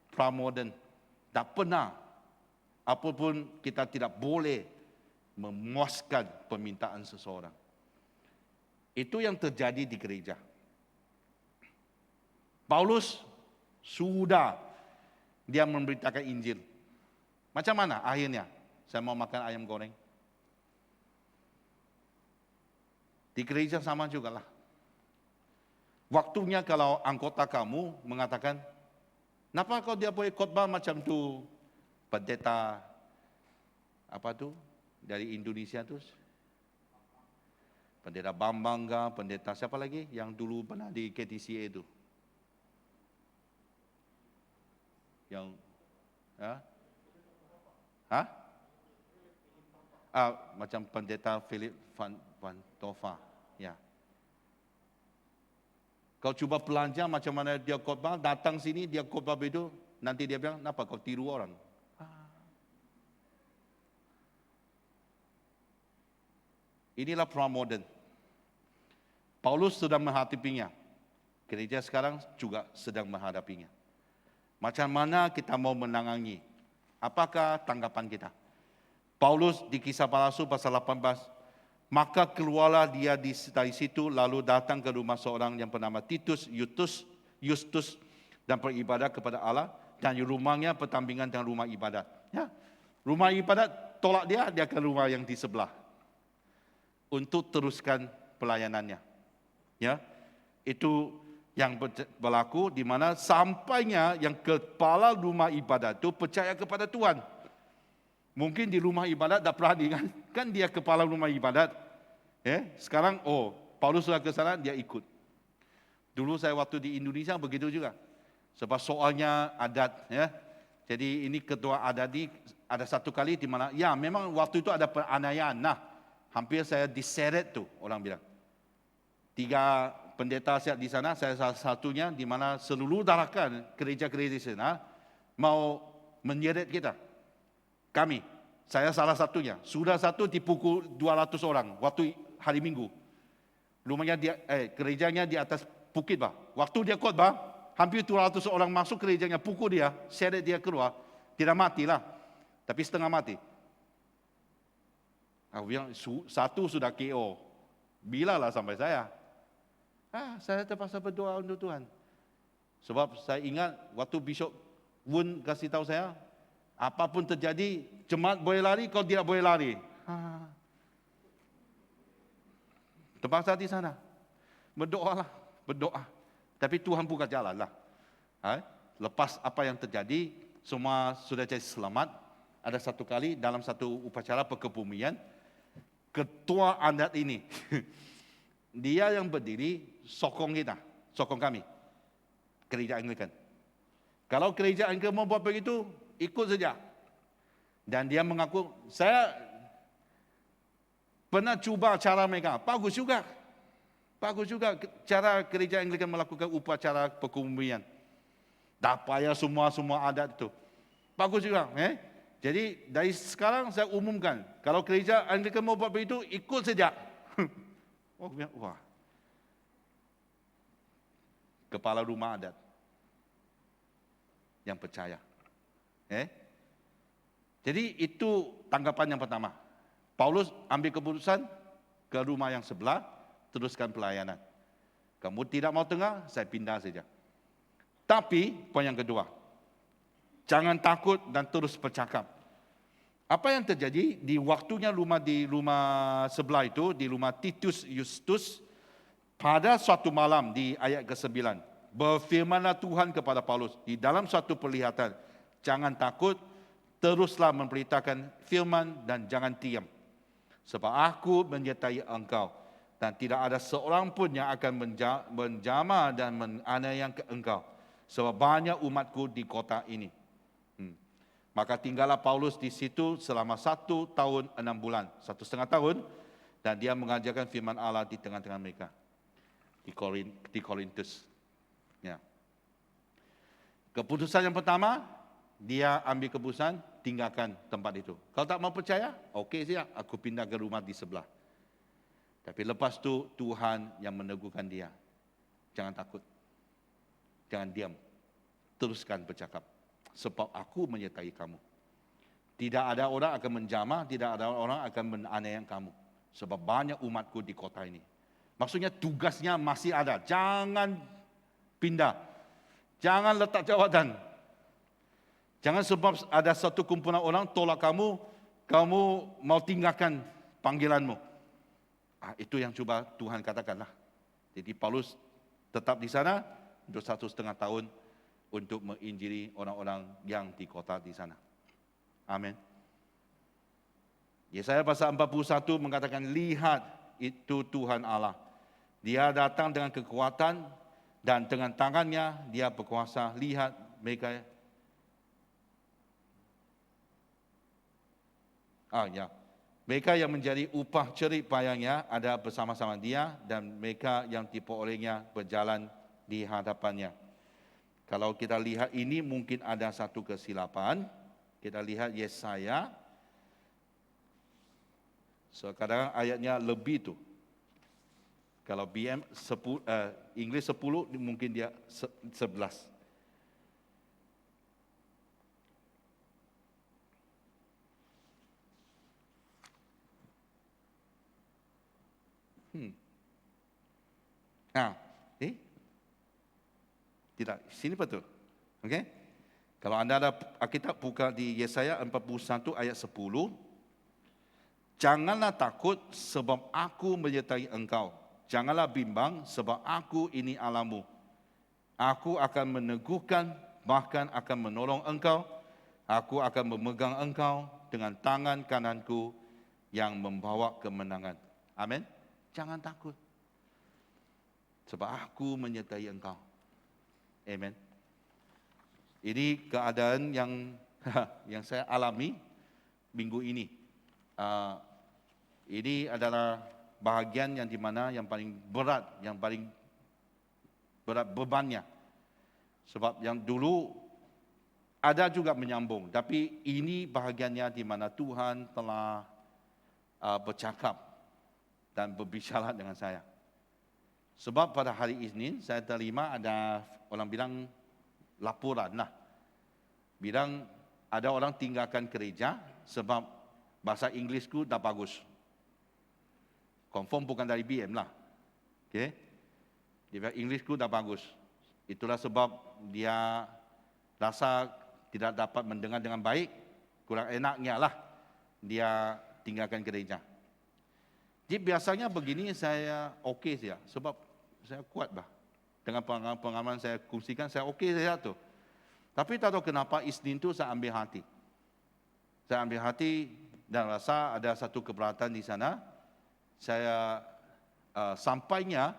Pramodern. Tak pernah, apapun kita tidak boleh memuaskan permintaan seseorang. Itu yang terjadi di gereja. Paulus sudah dia memberitakan Injil. Macam mana akhirnya? Saya mau makan ayam goreng. Di gereja sama jugalah. Waktunya kalau anggota kamu mengatakan, kenapa kau dia boleh khotbah macam tu? Pendeta apa tu dari Indonesia tu? Pendeta Bambang ke, pendeta siapa lagi yang dulu pernah di KTCA itu? Yang macam pendeta Philip Van Tova, ya. Kau cuba belajar macam mana dia khotbah, datang sini dia khotbah begitu, nanti dia bilang, kenapa kau tiru orang? Inilah pra-modern. Paulus sedang menghadapinya. Gereja sekarang juga sedang menghadapinya. Macam mana kita mau menangani? Apakah tanggapan kita? Paulus di Kisah Para Rasul pasal 18, maka keluarlah dia dari situ lalu datang ke rumah seorang yang bernama Titus Justus dan beribadat kepada Allah, dan rumahnya pertandingan dengan rumah ibadat. Ya. Rumah ibadat tolak dia ke rumah yang di sebelah untuk teruskan pelayanannya. Ya. Itu yang berlaku di mana sampainya yang kepala rumah ibadat itu percaya kepada Tuhan. Mungkin di rumah ibadat tak perhati kan dia kepala rumah ibadat. Sekarang Paulus sudah ke sana, dia ikut. Dulu saya waktu di Indonesia begitu juga. Sebab soalnya adat, ya. Jadi ini ketua adat ada satu kali di mana ya memang waktu itu ada penganiayaan. Nah, hampir saya diseret tuh orang bilang. 3 pendeta siap di sana, saya salah satunya di mana seluruh darakan gereja-gereja di sana mau menyeret kita. Kami, saya salah satunya. Sudah satu dipukul 200 orang waktu hari Minggu. Rumahnya gerejanya di atas bukit, bah. Waktu dia khotbah, hampir 200 orang masuk gerejanya, pukul dia, seret dia keluar. Tidak matilah, tapi setengah mati. Aku bilang, satu sudah KO. Bilalah sampai saya. Saya terpaksa berdoa untuk Tuhan. Sebab saya ingat waktu Bishop Wun kasih tahu saya, apapun terjadi, jemaat boleh lari, kau tidak boleh lari. Terpaksa di sana. Berdoa. Tapi Tuhan buka jalan lah. Lepas apa yang terjadi, semua sudah jadi selamat. Ada satu kali dalam satu upacara perkebumian, ketua adat ini, dia yang berdiri, sokong kami, gereja Anglikan. Kalau gereja Anglikan mau buat begitu, ikut saja. Dan dia mengaku, saya pernah cuba cara mereka, bagus juga cara gereja Anglikan melakukan upacara perkebumian. Tak payah semua adat itu. Bagus juga. Jadi dari sekarang saya umumkan, kalau gereja Anglikan mau buat begitu, ikut saja. Wah. Kepala rumah adat yang percaya. Jadi itu tanggapan yang pertama. Paulus ambil keputusan ke rumah yang sebelah, teruskan pelayanan. Kamu tidak mau dengar, saya pindah saja. Tapi poin yang kedua, jangan takut dan terus bercakap. Apa yang terjadi di waktunya di rumah sebelah itu, di rumah Titus Justus, pada suatu malam di ayat ke-9, berfirmanlah Tuhan kepada Paulus di dalam suatu perlihatan, jangan takut, teruslah memberitakan firman dan jangan diam. Sebab aku menyertai engkau dan tidak ada seorang pun yang akan menjamah dan menganiaya engkau. Sebab banyak umatku di kota ini. Maka tinggallah Paulus di situ selama 1 tahun 6 bulan, 1,5 tahun, dan dia mengajarkan firman Allah di tengah-tengah mereka. Di Korintus. Ya. Keputusan yang pertama, dia ambil keputusan tinggalkan tempat itu. Kalau tak mau percaya, okey saja, aku pindah ke rumah di sebelah. Tapi lepas tu Tuhan yang meneguhkan dia. Jangan takut. Jangan diam. Teruskan bercakap. sebab aku menyertai kamu. Tidak ada orang akan menjamah, tidak ada orang akan menganiaya kamu. Sebab banyak umatku di kota ini. Maksudnya tugasnya masih ada. Jangan pindah. Jangan letak jawatan. Jangan sebab ada satu kumpulan orang tolak kamu, kamu mau tinggalkan panggilanmu. Itu yang cuba Tuhan katakanlah. Jadi Paulus tetap di sana untuk 1,5 tahun untuk menginjili orang-orang yang di kota di sana. Amin. Yesaya pasal 41 mengatakan, lihat itu Tuhan Allah. Dia datang dengan kekuatan dan dengan tangannya dia berkuasa. Lihat mereka. Mereka yang menjadi upah jerih payahnya ada bersama-sama dia dan mereka yang tipu olehnya berjalan di hadapannya. Kalau kita lihat ini mungkin ada satu kesilapan. Kita lihat Yesaya. Kadang ayatnya lebih tu. Kalau BM 10, English 10 mungkin dia 11. Tidak, sini betul. Okey? Kalau anda ada Alkitab buka di Yesaya 41 ayat 10. Janganlah takut sebab aku menyertai engkau. Janganlah bimbang sebab aku ini Allahmu. Aku akan meneguhkan bahkan akan menolong engkau. Aku akan memegang engkau dengan tangan kananku yang membawa kemenangan. Amin. Jangan takut. Sebab aku menyertai engkau. Amen. Ini keadaan yang saya alami minggu ini. Ini adalah bahagian yang di mana yang paling berat bebannya. Sebab yang dulu ada juga menyambung, tapi ini bahagiannya di mana Tuhan telah bercakap dan berbicara dengan saya. Sebab pada hari Isnin saya terima ada orang bilang laporan lah. Bilang ada orang tinggalkan gereja sebab bahasa Inggerisku dah bagus. Confirm bukan dari BM lah. Okay? Dia bilang Inggerisku dah bagus. Itulah sebab dia rasa tidak dapat mendengar dengan baik. Kurang enaknya lah dia tinggalkan gereja. Jadi biasanya begini saya okey saja. Sebab saya kuat bah. Dengan pengalaman saya kongsikan, saya okey saja tu. Tapi tak tahu kenapa Isnin tu saya ambil hati. Saya ambil hati dan rasa ada satu keberatan di sana. Saya sampainya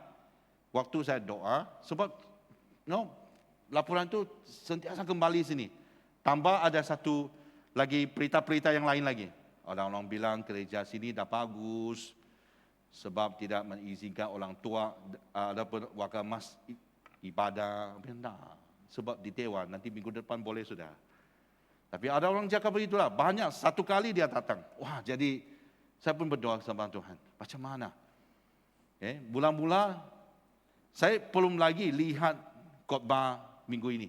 waktu saya doa, sebab laporan tu sentiasa kembali sini. Tambah ada satu lagi berita-berita yang lain lagi. Orang-orang bilang gereja sini dah bagus, sebab tidak mengizinkan orang tua ada wakil mas ibadah. Benar. Sebab di Dewan, nanti minggu depan boleh sudah. Tapi ada orang cakap begitulah, banyak, satu kali dia datang. Wah, jadi saya pun berdoa sama Tuhan. Macam mana? Okay. Mula-mula, saya belum lagi lihat khotbah minggu ini.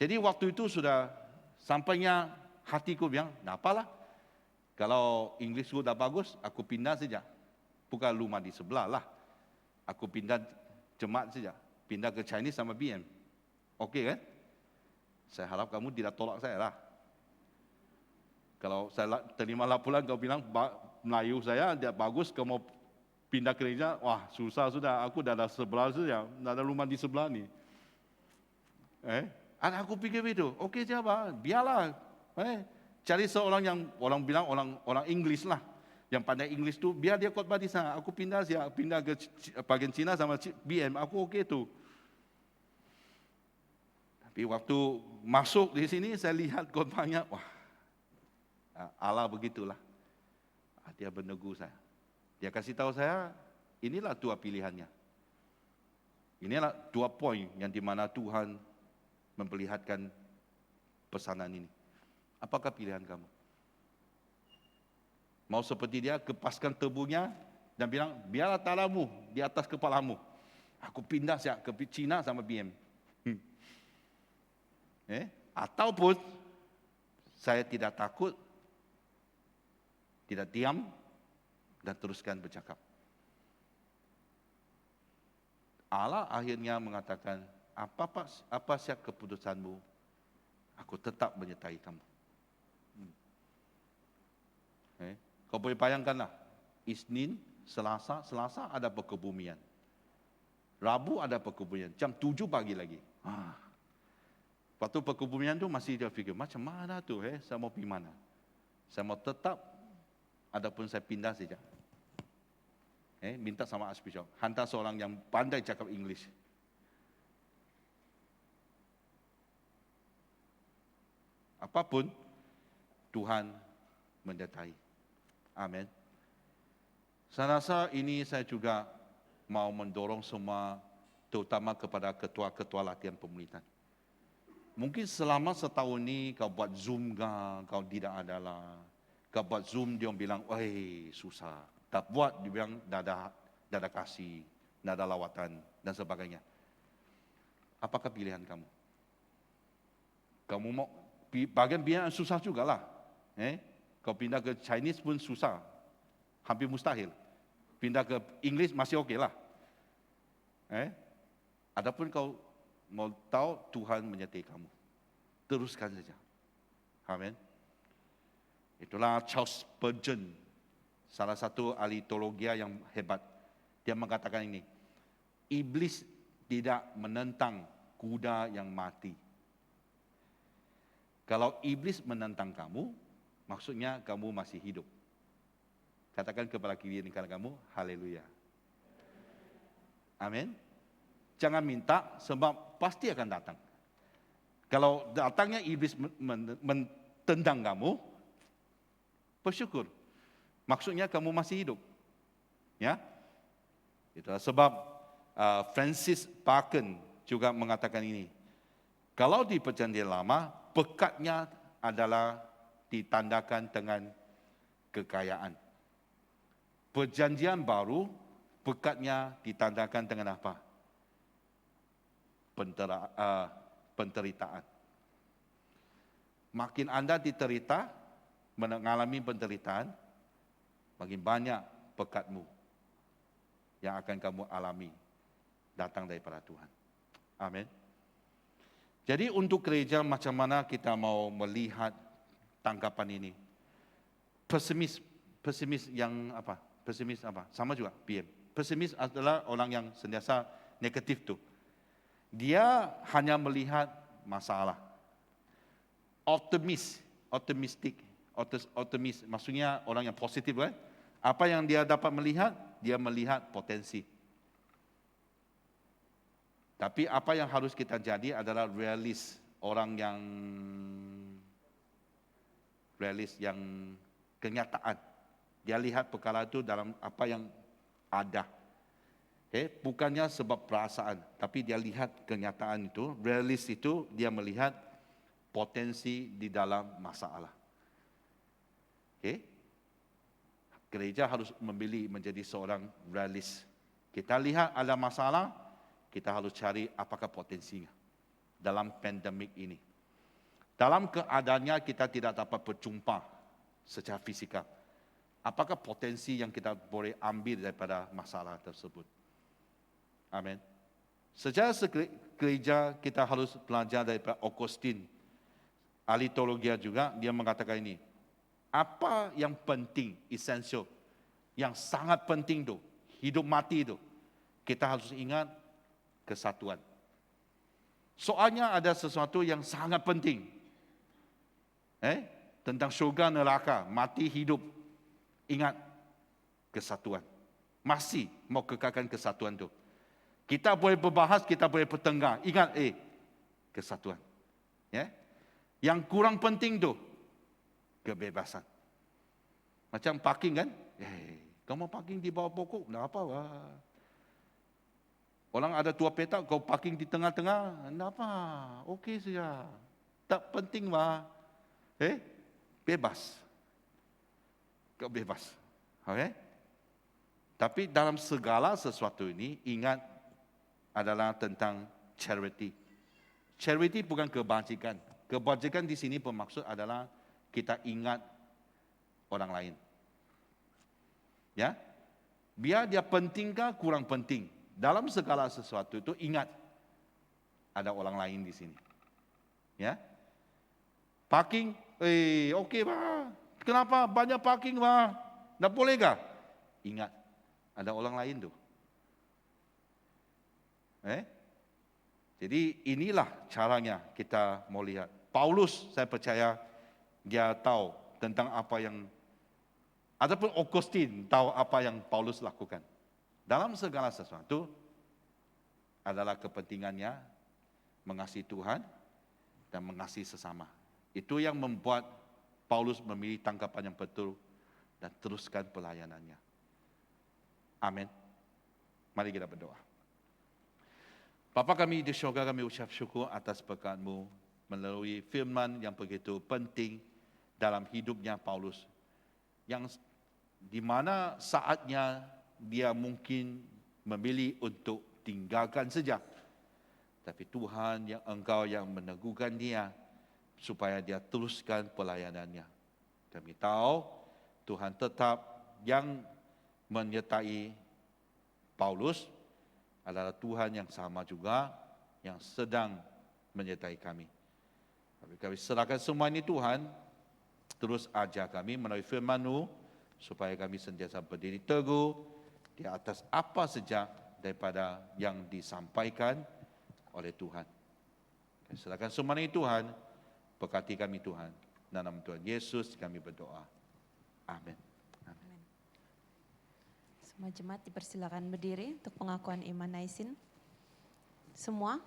Jadi waktu itu sudah sampainya hatiku bilang, nah apalah. Kalau Inggerisku dah bagus, aku pindah saja. Bukan rumah di sebelah lah. Aku pindah jemaat saja. Pindah ke Chinese sama BM. Okey kan? Saya harap kamu tidak tolak saya lah. Kalau saya terima laporan kau bilang Melayu saya dia bagus, kau mau pindah gereja, wah susah sudah. Aku dah ada sebelah saja, dah ada rumah di sebelah ni. Aku pikir begitu. Okey siapa? Biarlah. Cari seorang yang orang bilang orang Inggeris lah. Yang pandai Inggeris tu, biar dia khotbah di sana. Aku pindah ke bagian Cina sama BM, aku okey tu. Tapi waktu masuk di sini, saya lihat khotbahnya, wah, Allah begitulah. Dia menegur saya. Dia kasih tahu saya, inilah dua pilihannya. Inilah dua poin yang di mana Tuhan memperlihatkan pesanan ini. Apakah pilihan kamu? Mau seperti dia, kepaskan tebunya dan bilang, biarlah talamu di atas kepalamu. Aku pindah ke China sama BM. Ataupun saya tidak takut, tidak diam, dan teruskan bercakap. Allah akhirnya mengatakan, apa siap keputusanmu, aku tetap menyertai kamu. Kau boleh bayangkanlah, Isnin, Selasa ada perkebumian. Rabu ada perkebumian, jam 7 pagi lagi. Waktu perkebumian tu masih dia fikir, macam mana tu, saya mau pergi mana? Saya mau tetap, adapun saya pindah saja. Minta sama Archbishop, hantar seorang yang pandai cakap English. Apapun, Tuhan menyertai. Amin. Saya rasa ini saya juga mau mendorong semua, terutama kepada ketua-ketua latihan pemerintahan. Mungkin selama setahun ini kau buat Zoom kau tidak ada lah. Kau buat Zoom, dia bilang, susah. Tak buat, dia bilang, dah ada kasih, dah ada lawatan, dan sebagainya. Apakah pilihan kamu? Kamu mau, bagian pilihan susah jugalah. Kau pindah ke Chinese pun susah, hampir mustahil. Pindah ke English masih okey lah. Adapun kau mau tahu Tuhan menyertai kamu, teruskan saja. Amin. Itulah Charles Spurgeon, salah satu ahli teologi yang hebat. Dia mengatakan ini, iblis tidak menentang kuda yang mati. Kalau iblis menentang kamu, maksudnya kamu masih hidup. Katakan kepada kiri kanan kamu, haleluya. Amin. Jangan minta sebab pasti akan datang. Kalau datangnya iblis mentendang kamu, bersyukur. Maksudnya kamu masih hidup. Ya. Itulah sebab Francis Bacon juga mengatakan ini. Kalau di Perjanjian Lama, pekatnya adalah ditandakan dengan kekayaan. Perjanjian baru, pekatnya ditandakan dengan apa? Penderitaan. Makin Anda diterita, mengalami penderitaan, makin banyak pekatmu yang akan kamu alami datang daripada Tuhan. Amin. Jadi untuk gereja macam mana kita mau melihat tanggapan ini? Pesimis yang apa? Pesimis apa? Sama juga PM. Pesimis adalah orang yang sentiasa negatif tu. Dia hanya melihat masalah. Optimis maksudnya orang yang positif kan? Apa yang dia dapat melihat? Dia melihat potensi. Tapi apa yang harus kita jadi adalah realis, orang yang kenyataan. Dia lihat perkara itu dalam apa yang ada. Bukannya sebab perasaan, tapi dia lihat kenyataan itu, realis itu, dia melihat potensi di dalam masalah. Gereja harus memilih menjadi seorang realis. Kita lihat ada masalah, kita harus cari apakah potensinya dalam pandemik ini. Dalam keadaannya kita tidak dapat berjumpa secara fisikal. Apakah potensi yang kita boleh ambil daripada masalah tersebut? Amin. Secara gereja kita harus belajar daripada Augustine, ahli teologi juga, dia mengatakan ini. Apa yang penting, esensial, yang sangat penting itu, hidup mati itu, kita harus ingat kesatuan. Soalnya ada sesuatu yang sangat penting. Tentang syurga neraka, mati hidup. Ingat kesatuan. Masih mau kekalkan kesatuan itu. Kita boleh berbahas, kita boleh bertengkar. Ingat, kesatuan. Yang kurang penting tu, kebebasan. Macam parking kan? Kamu parking di bawah pokok, tak apa lah. Orang ada tua petak, kau parking di tengah-tengah, tak apa. Okey saja. Tak penting lah. Bebas. Kau bebas. Okay? Tapi dalam segala sesuatu ini, ingat adalah tentang charity. Charity bukan kebajikan. Kebajikan di sini bermaksud adalah kita ingat orang lain. Ya, biar dia penting kah kurang penting. Dalam segala sesuatu itu ingat ada orang lain di sini. Ya, parking, okey bah. Kenapa banyak parking bah? Tak boleh kah? Ingat ada orang lain tu. Jadi inilah caranya kita mau lihat. Paulus, saya percaya dia tahu tentang apa yang, ataupun Augustine tahu apa yang Paulus lakukan. Dalam segala sesuatu adalah kepentingannya mengasihi Tuhan dan mengasihi sesama. Itu yang membuat Paulus memilih tanggapan yang betul dan teruskan pelayanannya. Amin. Mari kita berdoa. Bapa kami di syurga, kami ucap syukur atas berkat-Mu melalui firman yang begitu penting dalam hidupnya Paulus. Yang di mana saatnya dia mungkin memilih untuk tinggalkan saja. Tapi Tuhan yang Engkau yang meneguhkan dia supaya dia teruskan pelayanannya. Kami tahu Tuhan tetap yang menyertai Paulus adalah Tuhan yang sama juga yang sedang menyertai kami. Tapi kami serahkan semua ini Tuhan, terus ajar kami melalui firman-Mu supaya kami sentiasa berdiri teguh di atas apa saja daripada yang disampaikan oleh Tuhan. Kami serahkan semua ini Tuhan, berkati kami Tuhan. Dalam nama Tuhan Yesus kami berdoa. Amin. Semua jemaat dipersilakan berdiri untuk pengakuan iman naisin. Semua.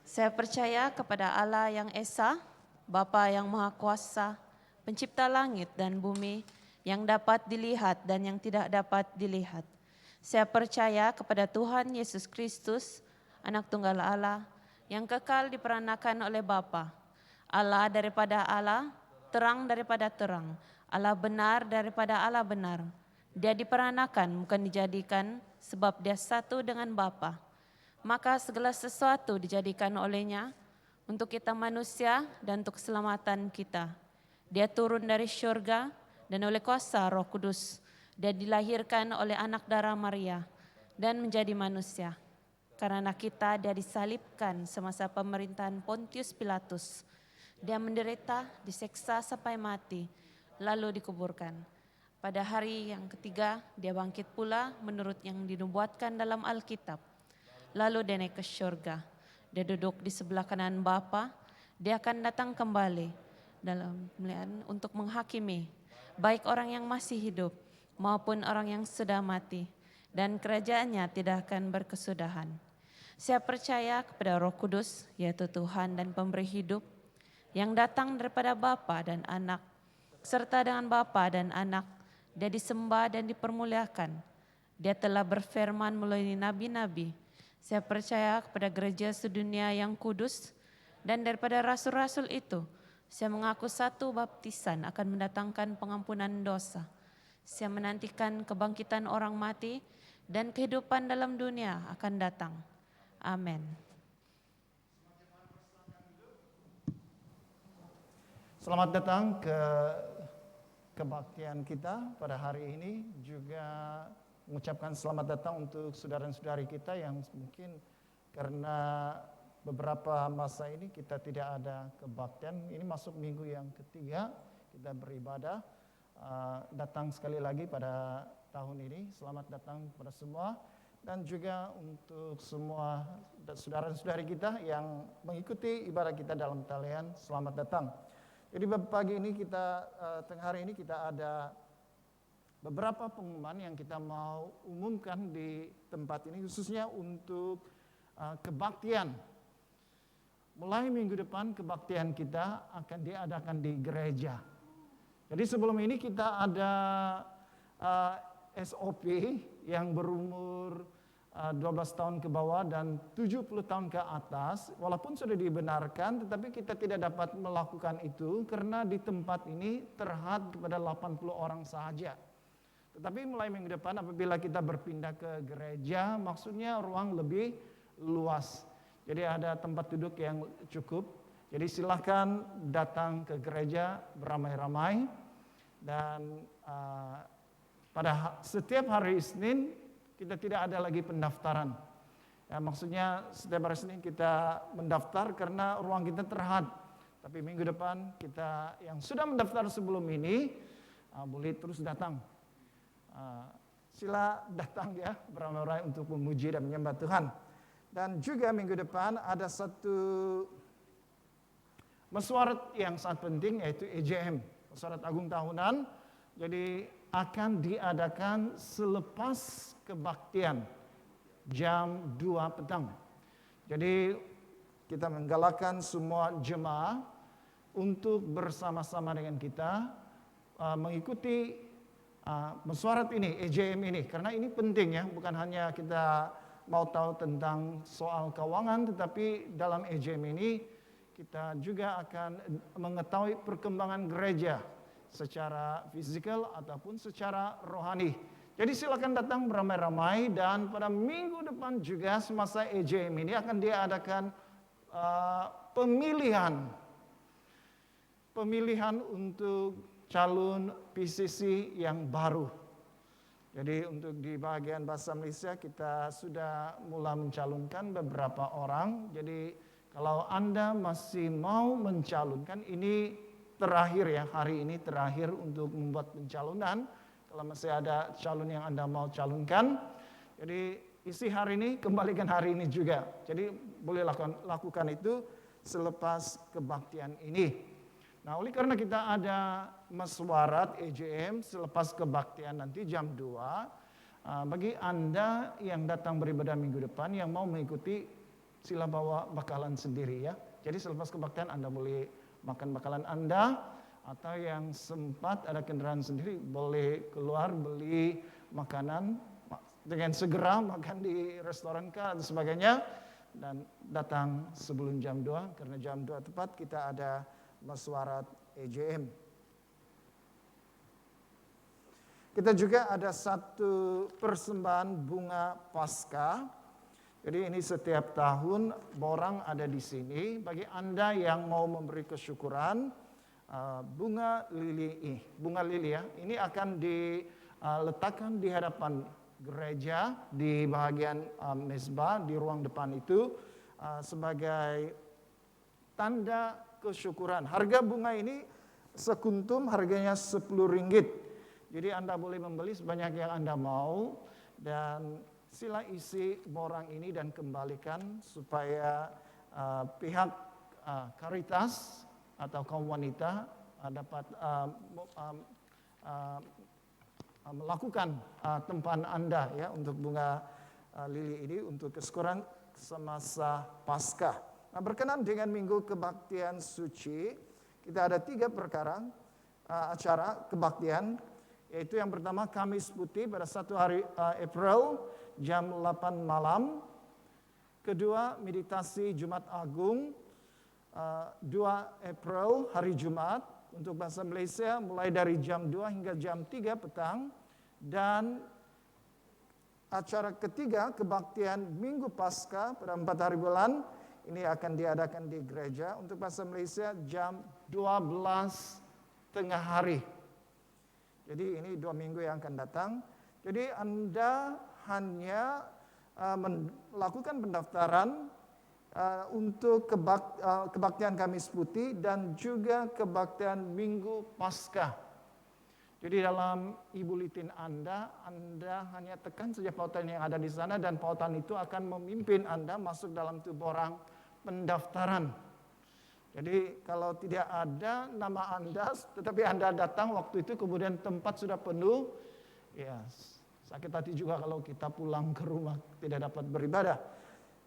Saya percaya kepada Allah yang Esa, Bapa yang Maha Kuasa, Pencipta langit dan bumi, yang dapat dilihat dan yang tidak dapat dilihat. Saya percaya kepada Tuhan Yesus Kristus, Anak Tunggal Allah, yang kekal diperanakan oleh Bapa. Allah daripada Allah, terang daripada terang, Allah benar daripada Allah benar. Dia diperanakan, bukan dijadikan, sebab dia satu dengan Bapa. Maka segala sesuatu dijadikan olehnya untuk kita manusia dan untuk keselamatan kita. Dia turun dari syurga dan oleh kuasa Roh Kudus. Dia dilahirkan oleh anak darah Maria dan menjadi manusia. Karena kita dia disalibkan semasa pemerintahan Pontius Pilatus. Dia menderita, diseksa sampai mati, lalu dikuburkan. Pada hari yang ketiga, dia bangkit pula menurut yang dinubuatkan dalam Alkitab. Lalu dia naik ke syurga. Dia duduk di sebelah kanan Bapa. Dia akan datang kembali dalam kemuliaan untuk menghakimi baik orang yang masih hidup maupun orang yang sudah mati. Dan kerajaannya tidak akan berkesudahan. Saya percaya kepada Roh Kudus, yaitu Tuhan dan pemberi hidup, yang datang daripada Bapa dan Anak, serta dengan Bapa dan Anak, dia disembah dan dipermuliakan. Dia telah berfirman melalui nabi-nabi. Saya percaya kepada gereja sedunia yang kudus, dan daripada rasul-rasul itu, saya mengaku satu baptisan akan mendatangkan pengampunan dosa. Saya menantikan kebangkitan orang mati dan kehidupan dalam dunia akan datang. Amin. Selamat datang ke kebaktian kita pada hari ini, juga mengucapkan selamat datang untuk saudara-saudari kita yang mungkin karena beberapa masa ini kita tidak ada kebaktian. Ini masuk minggu yang ketiga kita beribadah. Datang sekali lagi pada tahun ini, selamat datang kepada semua. Dan juga untuk semua saudara-saudari kita yang mengikuti ibadah kita dalam talian, selamat datang. Jadi pagi ini tengah hari ini kita ada beberapa pengumuman yang kita mau umumkan di tempat ini, khususnya untuk kebaktian. Mulai minggu depan kebaktian kita akan diadakan di gereja. Jadi sebelum ini kita ada SOP yang berumur 12 tahun ke bawah dan 70 tahun ke atas, walaupun sudah dibenarkan, tetapi kita tidak dapat melakukan itu karena di tempat ini terhad kepada 80 orang saja. Tetapi mulai minggu depan apabila kita berpindah ke gereja, maksudnya ruang lebih luas. Jadi ada tempat duduk yang cukup. Jadi silakan datang ke gereja beramai-ramai. Dan pada setiap hari Isnin kita tidak ada lagi pendaftaran. Ya, maksudnya setiap hari Senin kita mendaftar karena ruang kita terhad. Tapi minggu depan kita yang sudah mendaftar sebelum ini boleh terus datang. Sila datang ya beramai-ramai untuk memuji dan menyembah Tuhan. Dan juga minggu depan ada satu mesyuarat yang sangat penting yaitu EJM, Mesyuarat Agung Tahunan. Jadi akan diadakan selepas kebaktian jam 2 petang. Jadi kita menggalakkan semua jemaah untuk bersama-sama dengan kita mengikuti mesyuarat ini, EJM ini. Karena ini penting ya, bukan hanya kita mau tahu tentang soal keuangan, tetapi dalam EJM ini kita juga akan mengetahui perkembangan gereja secara fisikal ataupun secara rohani. Jadi silakan datang beramai-ramai dan pada minggu depan juga semasa EJM ini akan diadakan pemilihan untuk calon PCC yang baru. Jadi untuk di bagian bahasa Malaysia kita sudah mulai mencalonkan beberapa orang. Jadi kalau Anda masih mau mencalonkan, ini terakhir ya, hari ini terakhir untuk membuat pencalonan. Kalau masih ada calon yang Anda mau calonkan, jadi isi hari ini, kembalikan hari ini juga. Jadi boleh lakukan itu selepas kebaktian ini. Nah, oleh karena kita ada mesyuarat EJM selepas kebaktian nanti jam 2, bagi Anda yang datang beribadah minggu depan yang mau mengikuti, sila bawa bakalan sendiri ya. Jadi selepas kebaktian Anda boleh makan bakalan Anda, atau yang sempat ada kendaraan sendiri boleh keluar beli makanan dengan segera makan di restoran dan sebagainya dan datang sebelum jam 2 karena jam 2 tepat kita ada mesyuarat EJM. Kita juga ada satu persembahan bunga Paskah. Jadi ini setiap tahun borang ada di sini. Bagi Anda yang mau memberi kesyukuran, bunga lili ya, ini akan diletakkan di hadapan gereja di bahagian mezbah di ruang depan itu sebagai tanda kesyukuran. Harga bunga ini sekuntum harganya Rp10. Jadi Anda boleh membeli sebanyak yang Anda mau dan sila isi borang ini dan kembalikan supaya pihak Caritas atau kaum wanita dapat melakukan tempahan Anda ya untuk bunga lili ini untuk kesyukuran semasa Paskah. Nah, berkenan dengan Minggu Kebaktian Suci, kita ada 3 perkara acara kebaktian, yaitu yang pertama Kamis Putih pada 1 hari April jam 8 malam. Kedua, meditasi Jumat Agung 2 April hari Jumat untuk bahasa Malaysia mulai dari jam 2 hingga jam 3 petang. Dan acara ketiga kebaktian Minggu Paskah pada 4 hari bulan ini akan diadakan di gereja untuk bahasa Malaysia jam 12 tengah hari. Jadi ini 2 minggu yang akan datang. Jadi Anda hanya melakukan pendaftaran untuk kebaktian Kamis Putih dan juga kebaktian Minggu Paskah. Jadi dalam e-bulletin Anda hanya tekan saja pautan yang ada di sana dan pautan itu akan memimpin Anda masuk dalam tu borang pendaftaran. Jadi kalau tidak ada nama Anda, tetapi Anda datang waktu itu kemudian tempat sudah penuh, ya sakit hati juga kalau kita pulang ke rumah tidak dapat beribadah.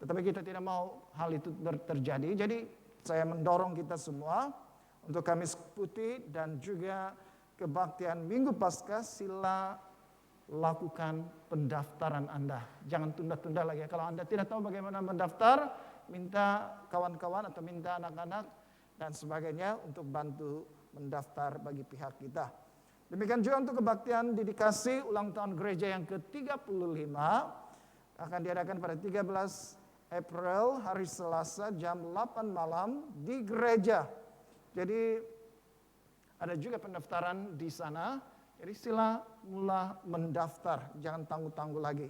Tetapi kita tidak mau hal itu terjadi. Jadi saya mendorong kita semua untuk Kamis Putih dan juga kebaktian Minggu Paskah, sila lakukan pendaftaran Anda. Jangan tunda-tunda lagi. Kalau Anda tidak tahu bagaimana mendaftar, minta kawan-kawan atau minta anak-anak dan sebagainya untuk bantu mendaftar bagi pihak kita. Demikian juga untuk kebaktian dedikasi ulang tahun gereja yang ke-35 akan diadakan pada 13 April, hari Selasa jam 8 malam di gereja. Jadi ada juga pendaftaran di sana. Jadi sila mula mendaftar, jangan tangguh-tangguh lagi.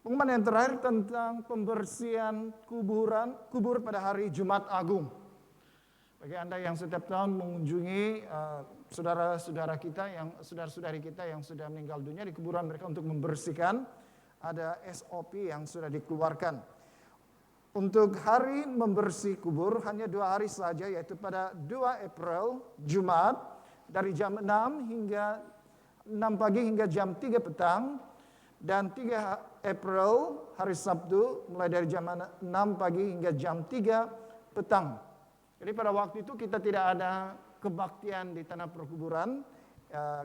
Pengumuman yang terakhir tentang pembersihan kubur pada hari Jumat Agung. Bagi Anda yang setiap tahun mengunjungi saudara-saudari kita yang sudah meninggal dunia di kuburan mereka untuk membersihkan, ada SOP yang sudah dikeluarkan. Untuk hari membersih kubur hanya 2 hari saja, yaitu pada 2 April, Jumat, dari jam 6 pagi hingga jam 3 petang, dan 3 April, hari Sabtu, mulai dari jam 6 pagi hingga jam 3 petang. Jadi pada waktu itu kita tidak ada kebaktian di tanah perkuburan,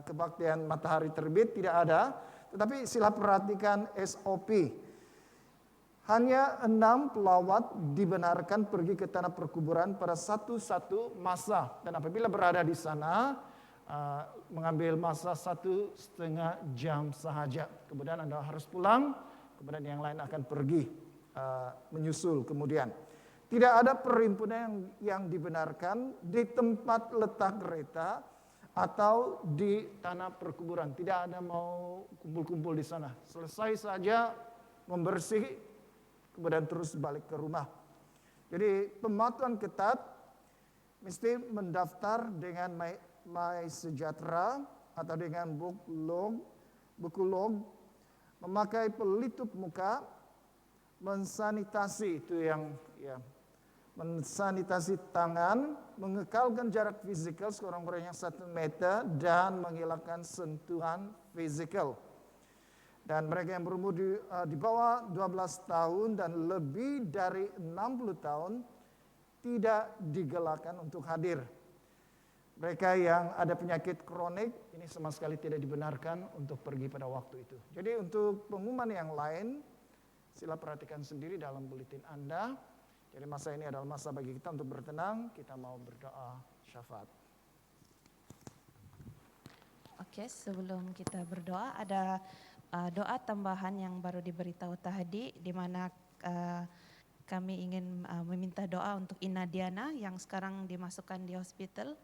kebaktian matahari terbit tidak ada, tetapi sila perhatikan SOP. Hanya 6 pelawat dibenarkan pergi ke tanah perkuburan pada satu masa. Dan apabila berada di sana, mengambil masa 1,5 jam sahaja. Kemudian Anda harus pulang, kemudian yang lain akan pergi menyusul kemudian. Tidak ada perhimpunan yang dibenarkan di tempat letak kereta atau di tanah perkuburan. Tidak ada mau kumpul-kumpul di sana. Selesai saja membersih, kemudian terus balik ke rumah. Jadi pematuhan ketat, mesti mendaftar dengan My Sejahtera atau dengan buku log, memakai pelitup muka, mensanitasi itu yang mensanitasi tangan, mengekalkan jarak fisikal sekurang-kurangnya 1 meter dan menghilangkan sentuhan fisikal. Dan mereka yang berumur di bawah 12 tahun dan lebih dari 60 tahun tidak digalakkan untuk hadir. Mereka yang ada penyakit kronik ini sama sekali tidak dibenarkan untuk pergi pada waktu itu. Jadi untuk pengumuman yang lain, sila perhatikan sendiri dalam buletin Anda. Jadi masa ini adalah masa bagi kita untuk bertenang, kita mau berdoa syafaat. Oke, sebelum kita berdoa ada doa tambahan yang baru diberitahu tadi, di mana kami ingin meminta doa untuk Ina Diana yang sekarang dimasukkan di hospital.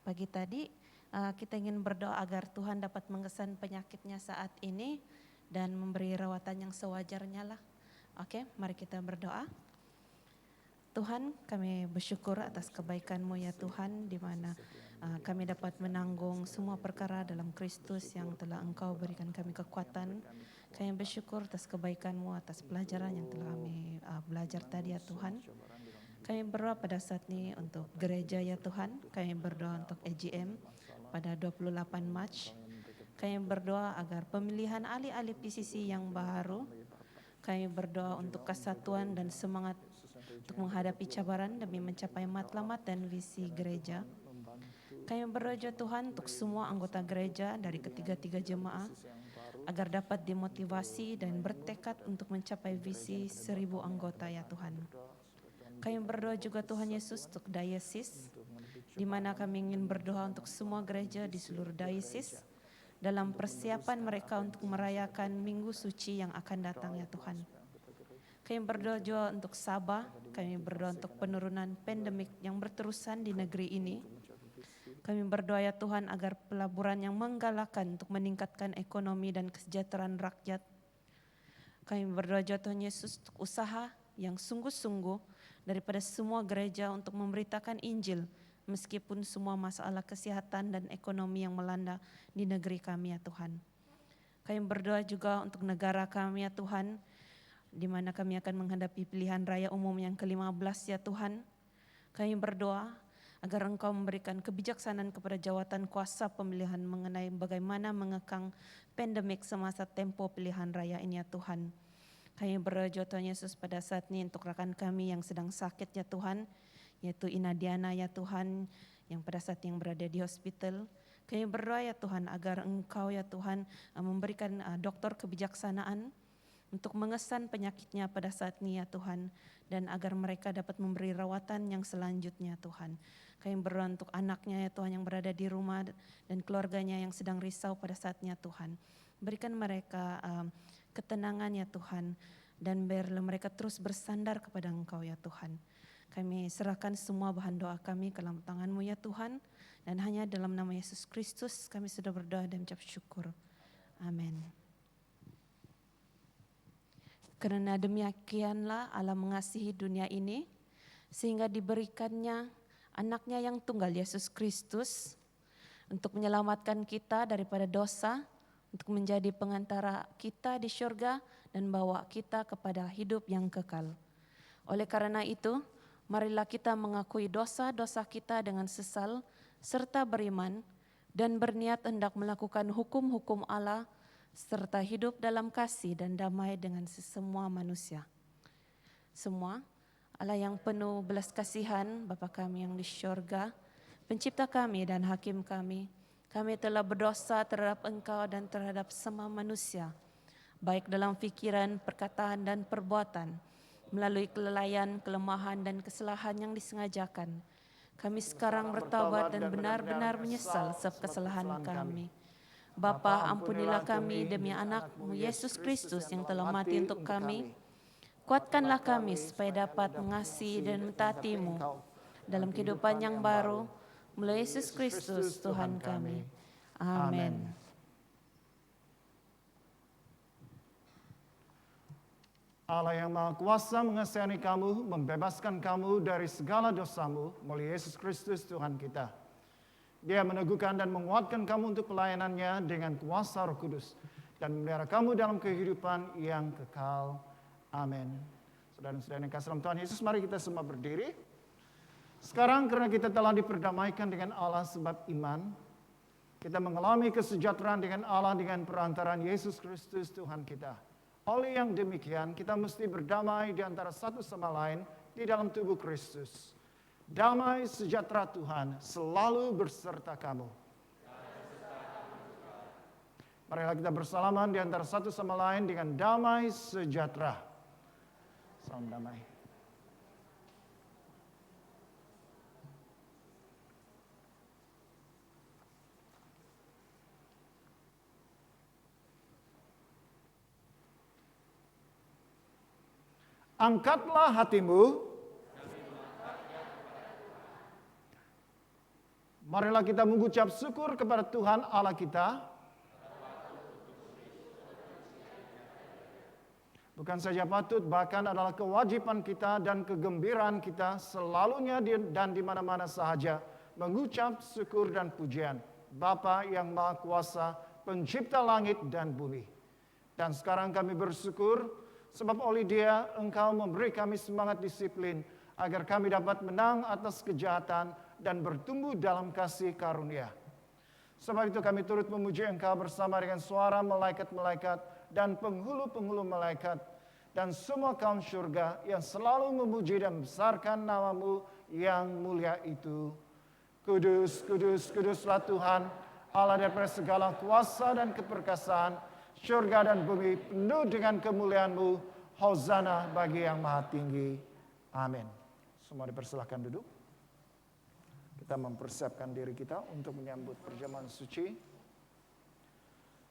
Pagi tadi kita ingin berdoa agar Tuhan dapat mengesan penyakitnya saat ini dan memberi rawatan yang sewajarnya lah. Oke, mari kita berdoa. Tuhan, kami bersyukur atas kebaikan-Mu ya Tuhan, di mana kami dapat menanggung semua perkara dalam Kristus yang telah Engkau berikan kami kekuatan. Kami bersyukur atas kebaikan-Mu, atas pelajaran yang telah kami belajar tadi ya Tuhan. Kami berdoa pada saat ini untuk gereja ya Tuhan. Kami berdoa untuk EGM pada 28 Mac. Kami berdoa agar pemilihan ahli-ahli PCC yang baru. Kami berdoa untuk kesatuan dan semangat untuk menghadapi cabaran demi mencapai matlamat dan visi gereja. Kami berdoa Tuhan untuk semua anggota gereja dari ketiga-tiga jemaah agar dapat dimotivasi dan bertekad untuk mencapai visi 1.000 anggota ya Tuhan. Kami berdoa juga Tuhan Yesus untuk diocese, di mana kami ingin berdoa untuk semua gereja di seluruh diocese dalam persiapan mereka untuk merayakan Minggu Suci yang akan datang ya Tuhan. Kami berdoa juga untuk Sabah, kami berdoa untuk penurunan pandemik yang berterusan di negeri ini. Kami berdoa ya Tuhan agar pelaburan yang menggalakkan untuk meningkatkan ekonomi dan kesejahteraan rakyat. Kami berdoa juga Tuhan Yesus untuk usaha yang sungguh-sungguh daripada semua gereja untuk memberitakan Injil meskipun semua masalah kesehatan dan ekonomi yang melanda di negeri kami ya Tuhan. Kami berdoa juga untuk negara kami ya Tuhan, di mana kami akan menghadapi pilihan raya umum yang ke-15 ya Tuhan. Kami berdoa agar Engkau memberikan kebijaksanaan kepada jawatan kuasa pemilihan mengenai bagaimana mengekang pandemik semasa tempo pilihan raya ini ya Tuhan. Kami berdoa Tuhan Yesus pada saat ini untuk rekan kami yang sedang sakit ya Tuhan, yaitu Ina Diana ya Tuhan, yang pada saat yang berada di hospital. Kami berdoa ya Tuhan agar Engkau ya Tuhan memberikan dokter kebijaksanaan untuk mengesan penyakitnya pada saat ini ya Tuhan, dan agar mereka dapat memberi rawatan yang selanjutnya Tuhan. Kami berdoa untuk anaknya ya Tuhan yang berada di rumah dan keluarganya yang sedang risau pada saatnya Tuhan. Berikan mereka ketenangan ya Tuhan, dan biarlah mereka terus bersandar kepada Engkau ya Tuhan. Kami serahkan semua bahan doa kami ke dalam tangan-Mu ya Tuhan, dan hanya dalam nama Yesus Kristus kami sudah berdoa dan mengucap syukur. Amin. Karena demikianlah Allah mengasihi dunia ini, sehingga diberikannya anaknya yang tunggal Yesus Kristus untuk menyelamatkan kita daripada dosa, untuk menjadi pengantara kita di syurga dan bawa kita kepada hidup yang kekal. Oleh karena itu, marilah kita mengakui dosa-dosa kita dengan sesal serta beriman dan berniat hendak melakukan hukum-hukum Allah serta hidup dalam kasih dan damai dengan sesemua manusia. Semua Allah yang penuh belas kasihan, Bapa kami yang di syurga, Pencipta kami dan Hakim kami telah berdosa terhadap Engkau dan terhadap semua manusia, baik dalam pikiran, perkataan, dan perbuatan, melalui kelalaian, kelemahan, dan kesalahan yang disengajakan. Kami sekarang bertaubat dan benar-benar menyesal sebab kesalahan kami. Bapa, ampunilah kami demi anak-Mu Yesus Kristus yang telah mati untuk kami. Kuatkanlah kami supaya dapat mengasihi dan mentaati-Mu dalam kehidupan yang baru, melalui Yesus Kristus Tuhan kami. Amin. Allah yang Maha Kuasa mengasihani kamu, membebaskan kamu dari segala dosamu melalui Yesus Kristus Tuhan kita. Dia meneguhkan dan menguatkan kamu untuk pelayanannya dengan kuasa Roh Kudus dan memelihara kamu dalam kehidupan yang kekal. Amin. Saudara-saudara yang kasih dalam Tuhan Yesus, mari kita semua berdiri. Sekarang karena kita telah diperdamaikan dengan Allah sebab iman, kita mengalami kesejahteraan dengan Allah dengan perantaraan Yesus Kristus Tuhan kita. Oleh yang demikian, kita mesti berdamai di antara satu sama lain di dalam tubuh Kristus. Damai sejahtera Tuhan selalu berserta kamu. Marilah kita bersalaman di antara satu sama lain dengan damai sejahtera. Salam damai. Angkatlah hatimu. Marilah kita mengucap syukur kepada Tuhan Allah kita. Bukan saja patut, bahkan adalah kewajiban kita dan kegembiraan kita selalunya dan di mana-mana sahaja mengucap syukur dan pujian Bapa yang Maha Kuasa, Pencipta langit dan bumi. Dan sekarang kami bersyukur sebab oleh Dia Engkau memberi kami semangat disiplin agar kami dapat menang atas kejahatan dan bertumbuh dalam kasih karunia. Sebab itu kami turut memuji Engkau bersama dengan suara malaikat-malaikat dan penghulu-penghulu malaikat dan semua kaum syurga yang selalu memuji dan membesarkan nama-Mu yang mulia itu. Kudus, kudus, kuduslah Tuhan, Allah daripada segala kuasa dan keperkasaan, syurga dan bumi penuh dengan kemuliaan-Mu. Hosana bagi yang maha tinggi. Amin. Semua dipersilahkan duduk. Kita mempersiapkan diri kita untuk menyambut perjamuan suci.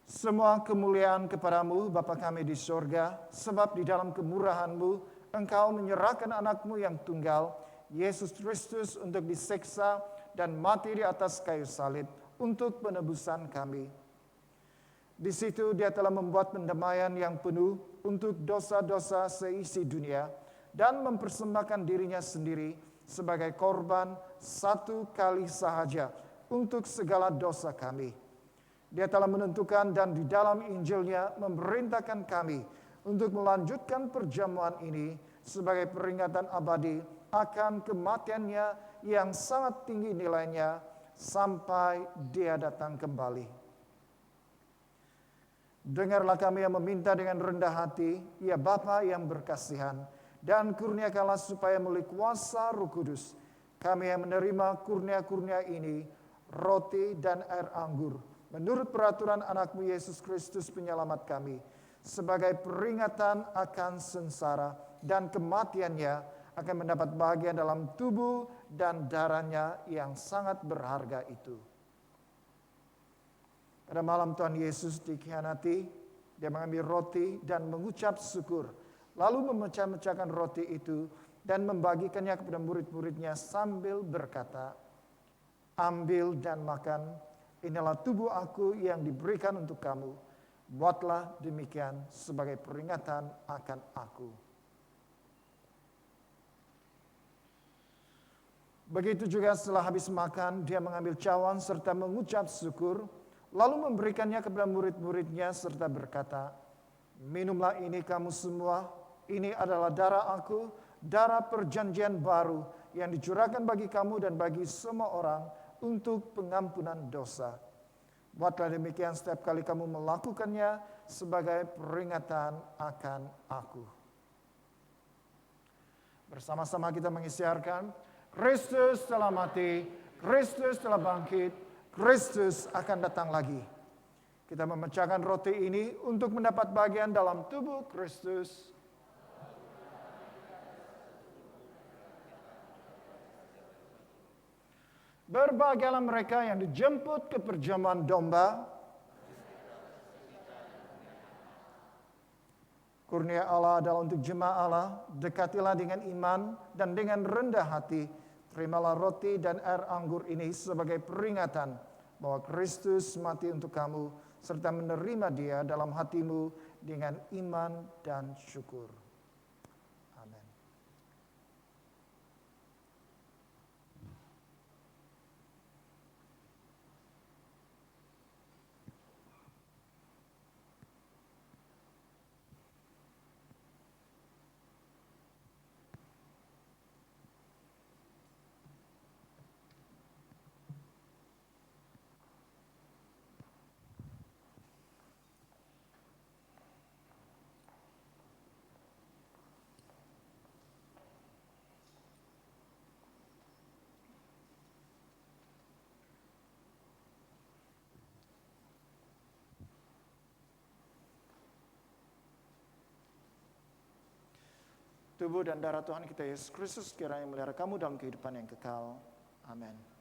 Semua kemuliaan kepadamu, Bapa kami di surga, sebab di dalam kemurahan-Mu, Engkau menyerahkan anak-Mu yang tunggal, Yesus Kristus, untuk diseksa dan mati di atas kayu salib untuk penebusan kami. Di situ Dia telah membuat pendamaian yang penuh untuk dosa-dosa seisi dunia dan mempersembahkan dirinya sendiri sebagai korban satu kali sahaja untuk segala dosa kami. Dia telah menentukan dan di dalam Injil-Nya memerintahkan kami untuk melanjutkan perjamuan ini sebagai peringatan abadi akan kematian-Nya yang sangat tinggi nilainya sampai Dia datang kembali. Dengarlah kami yang meminta dengan rendah hati, ya Bapa yang berkasihan, dan kurniakanlah supaya melalui kuasa Roh Kudus, kami yang menerima kurnia-kurnia ini, roti dan air anggur, menurut peraturan anak-Mu Yesus Kristus penyelamat kami, sebagai peringatan akan sengsara dan kematian-Nya, akan mendapat bagian dalam tubuh dan darah-Nya yang sangat berharga itu. Pada malam Tuhan Yesus dikhianati, dia mengambil roti dan mengucap syukur. Lalu memecah-mecahkan roti itu dan membagikannya kepada murid-muridnya sambil berkata, "Ambil dan makan, inilah tubuh aku yang diberikan untuk kamu. Buatlah demikian sebagai peringatan akan aku." Begitu juga setelah habis makan, dia mengambil cawan serta mengucap syukur, lalu memberikannya kepada murid-muridnya serta berkata, "Minumlah ini kamu semua, ini adalah darah aku, darah perjanjian baru yang dicurahkan bagi kamu dan bagi semua orang untuk pengampunan dosa. Buatlah demikian setiap kali kamu melakukannya sebagai peringatan akan aku." Bersama-sama kita mengisytiharkan, Kristus telah mati, Kristus telah bangkit, Kristus akan datang lagi. Kita memecahkan roti ini untuk mendapat bagian dalam tubuh Kristus. Berbahagialah mereka yang dijemput ke perjamuan domba. Kurnia Allah adalah untuk jemaah Allah. Dekatilah dengan iman dan dengan rendah hati. Terimalah roti dan air anggur ini sebagai peringatan bahwa Kristus mati untuk kamu, serta menerima dia dalam hatimu dengan iman dan syukur. Amin. Tubuh dan darah Tuhan kita Yesus Kristus kiranya melihara kamu dalam kehidupan yang kekal. Amin.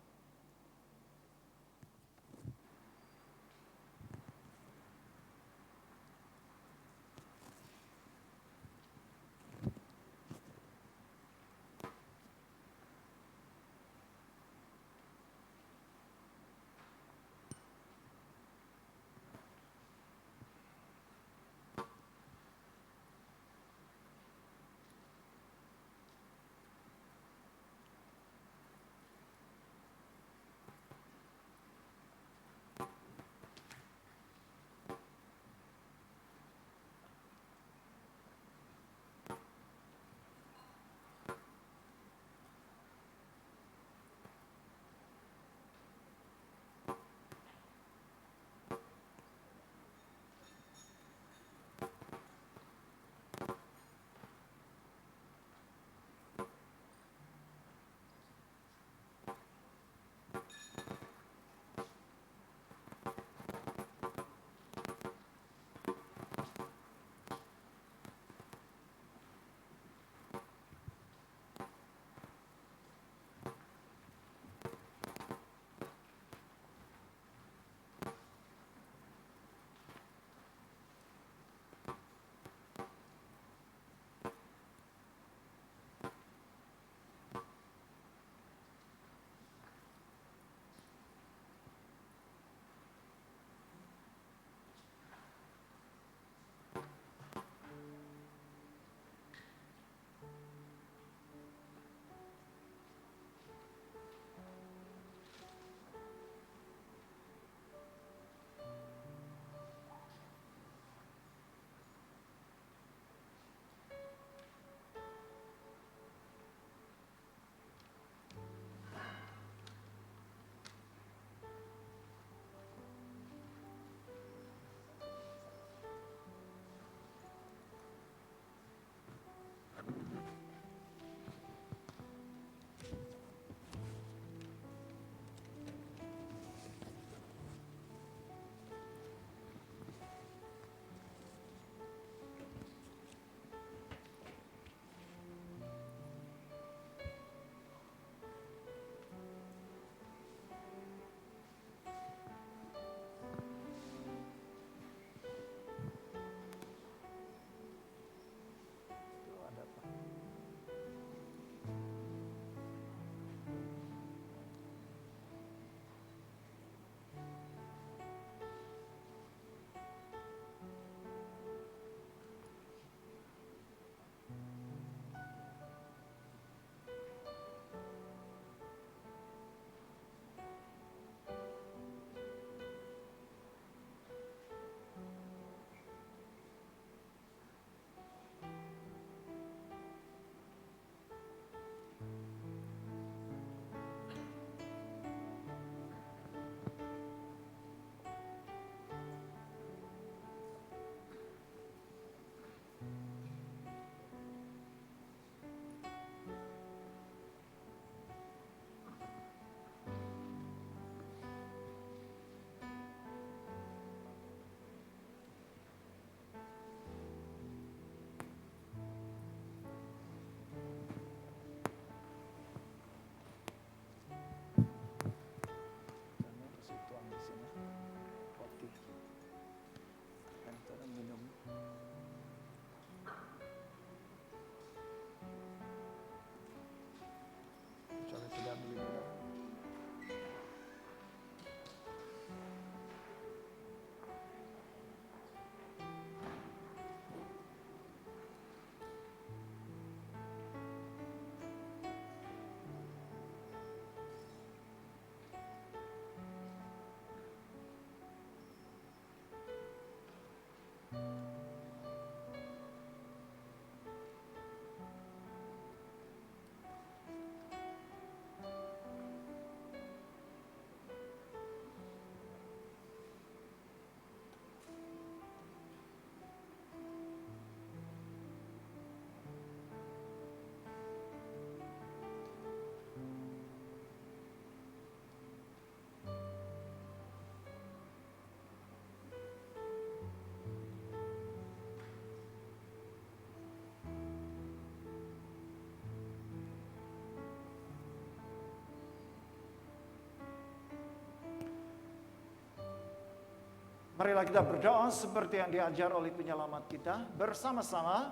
Marilah kita berdoa seperti yang diajar oleh penyelamat kita bersama-sama.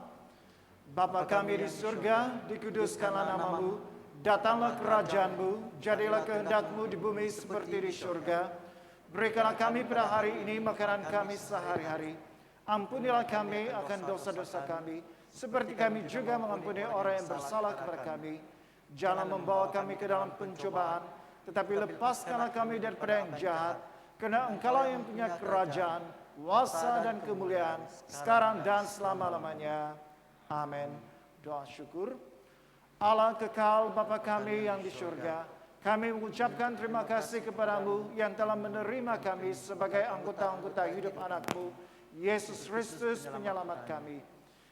Bapa kami di surga, dikuduskanlah namamu, datanglah kerajaan-Mu, jadilah kehendak-Mu di bumi seperti di surga. Berikanlah kami pada hari ini makanan kami sehari-hari. Ampunilah kami akan dosa-dosa kami, seperti kami juga mengampuni orang yang bersalah kepada kami. Jangan membawa kami ke dalam pencobaan, tetapi lepaskanlah kami daripada yang jahat, karena Engkaulah yang punya kerajaan, kuasa dan kemuliaan, sekarang dan selama-lamanya. Amin. Doa syukur. Allah kekal Bapa kami yang di surga, kami mengucapkan terima kasih kepadamu yang telah menerima kami sebagai anggota-anggota hidup anak-Mu, Yesus Kristus penyelamat kami.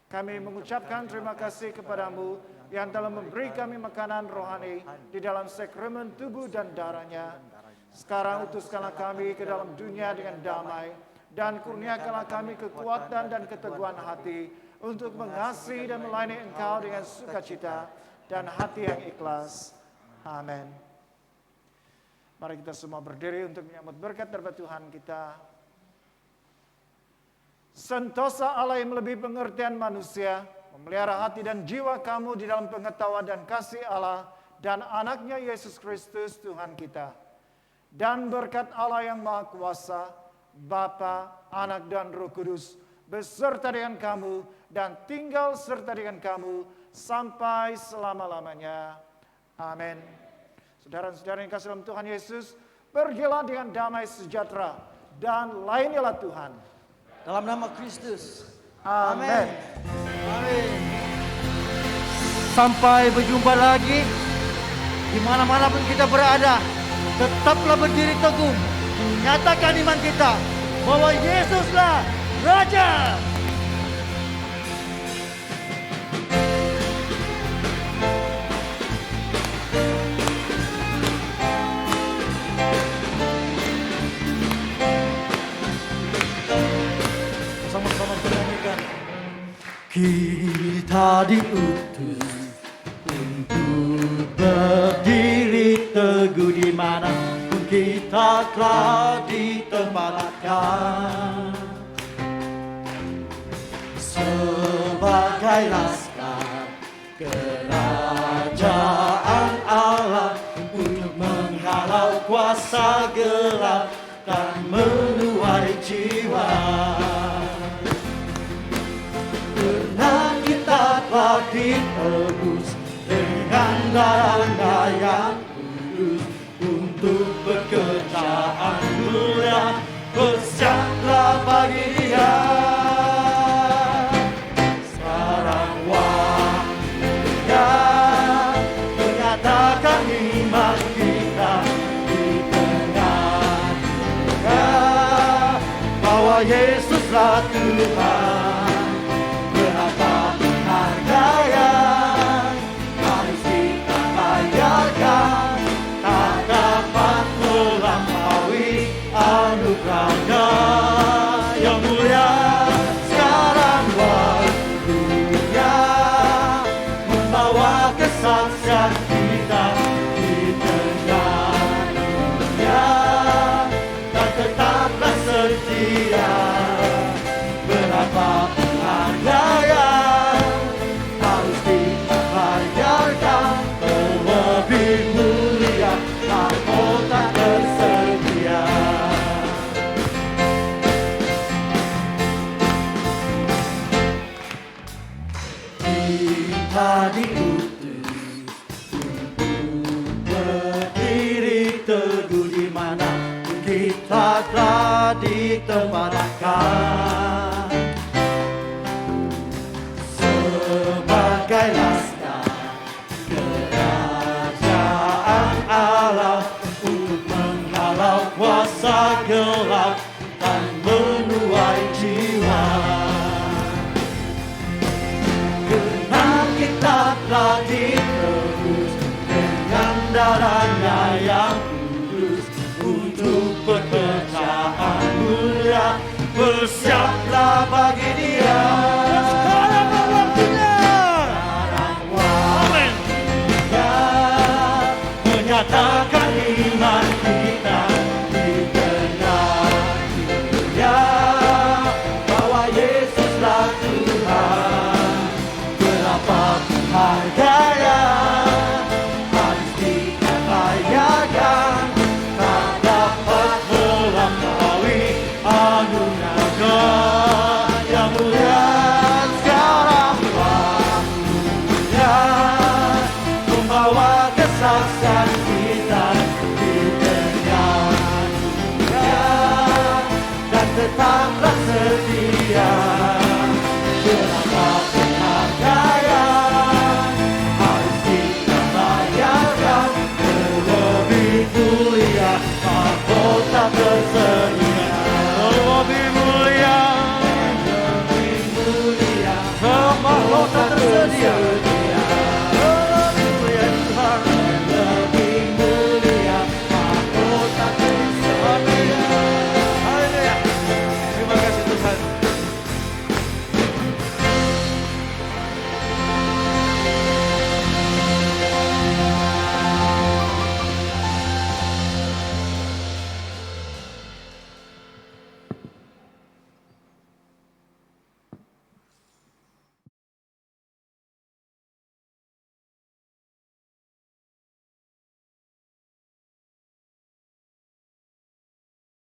Kami mengucapkan terima kasih kepadamu yang telah memberi kami makanan rohani di dalam sakramen tubuh dan darahnya. Sekarang utuskanlah kami ke dalam dunia dengan damai, dan kurniakanlah kami kekuatan dan keteguhan hati untuk mengasihi dan melayani Engkau dengan sukacita dan hati yang ikhlas. Amin. Mari kita semua berdiri untuk menyambut berkat daripada Tuhan kita. Sentosa Allah yang melebihi pengertian manusia, memelihara hati dan jiwa kamu di dalam pengetahuan dan kasih Allah dan anaknya Yesus Kristus Tuhan kita. Dan berkat Allah yang Maha Kuasa, Bapa, Anak dan Roh Kudus, beserta dengan kamu dan tinggal serta dengan kamu sampai selama-lamanya. Amin. Saudara-saudara yang kasih dalam Tuhan Yesus, pergilah dengan damai sejahtera dan layanilah Tuhan. Dalam nama Kristus. Amin. Amin. Sampai berjumpa lagi di mana-mana pun kita berada, tetaplah berdiri teguh, nyatakan iman kita bahwa Yesuslah Raja. Sama-sama menyanyikan. Kita diutus untuk berdiri teguh di mana pun kita telah ditempatkan. Sebagai laskar kerajaan Allah untuk menghalau kuasa gelap dan menuai jiwa. Karena kita telah ditebus dengan darah-Nya yang kudus untuk pekerjaan mulia, bersiaplah bagi Dia. Sekarang waktunya menyatakan iman kita di tengah dunia bahwa Yesuslah Tuhan. Berapa harga yang harus kita bayarkan, tak dapat melampaui anugerah-Nya yang mulia. Sekarang waktunya membawa kesaksian kita di tengah dunia, dan tetaplah setia. Berapa harga yang harus kita bayarkan, terlebih mulia mahkota tersedia. Kita diutus untuk berdiri teguh di mana kita telah ditempatkan. Sebagai laskar kerajaan Allah untuk menghalau kuasa gelap dan menuai jiwa. Karena kita telah ditebus dengan darah-Nya yang kudus untuk pekerjaan mulia, bersiaplah bagi Dia. Menyatakan iman kita di tengah dunia. kau tak tersedia.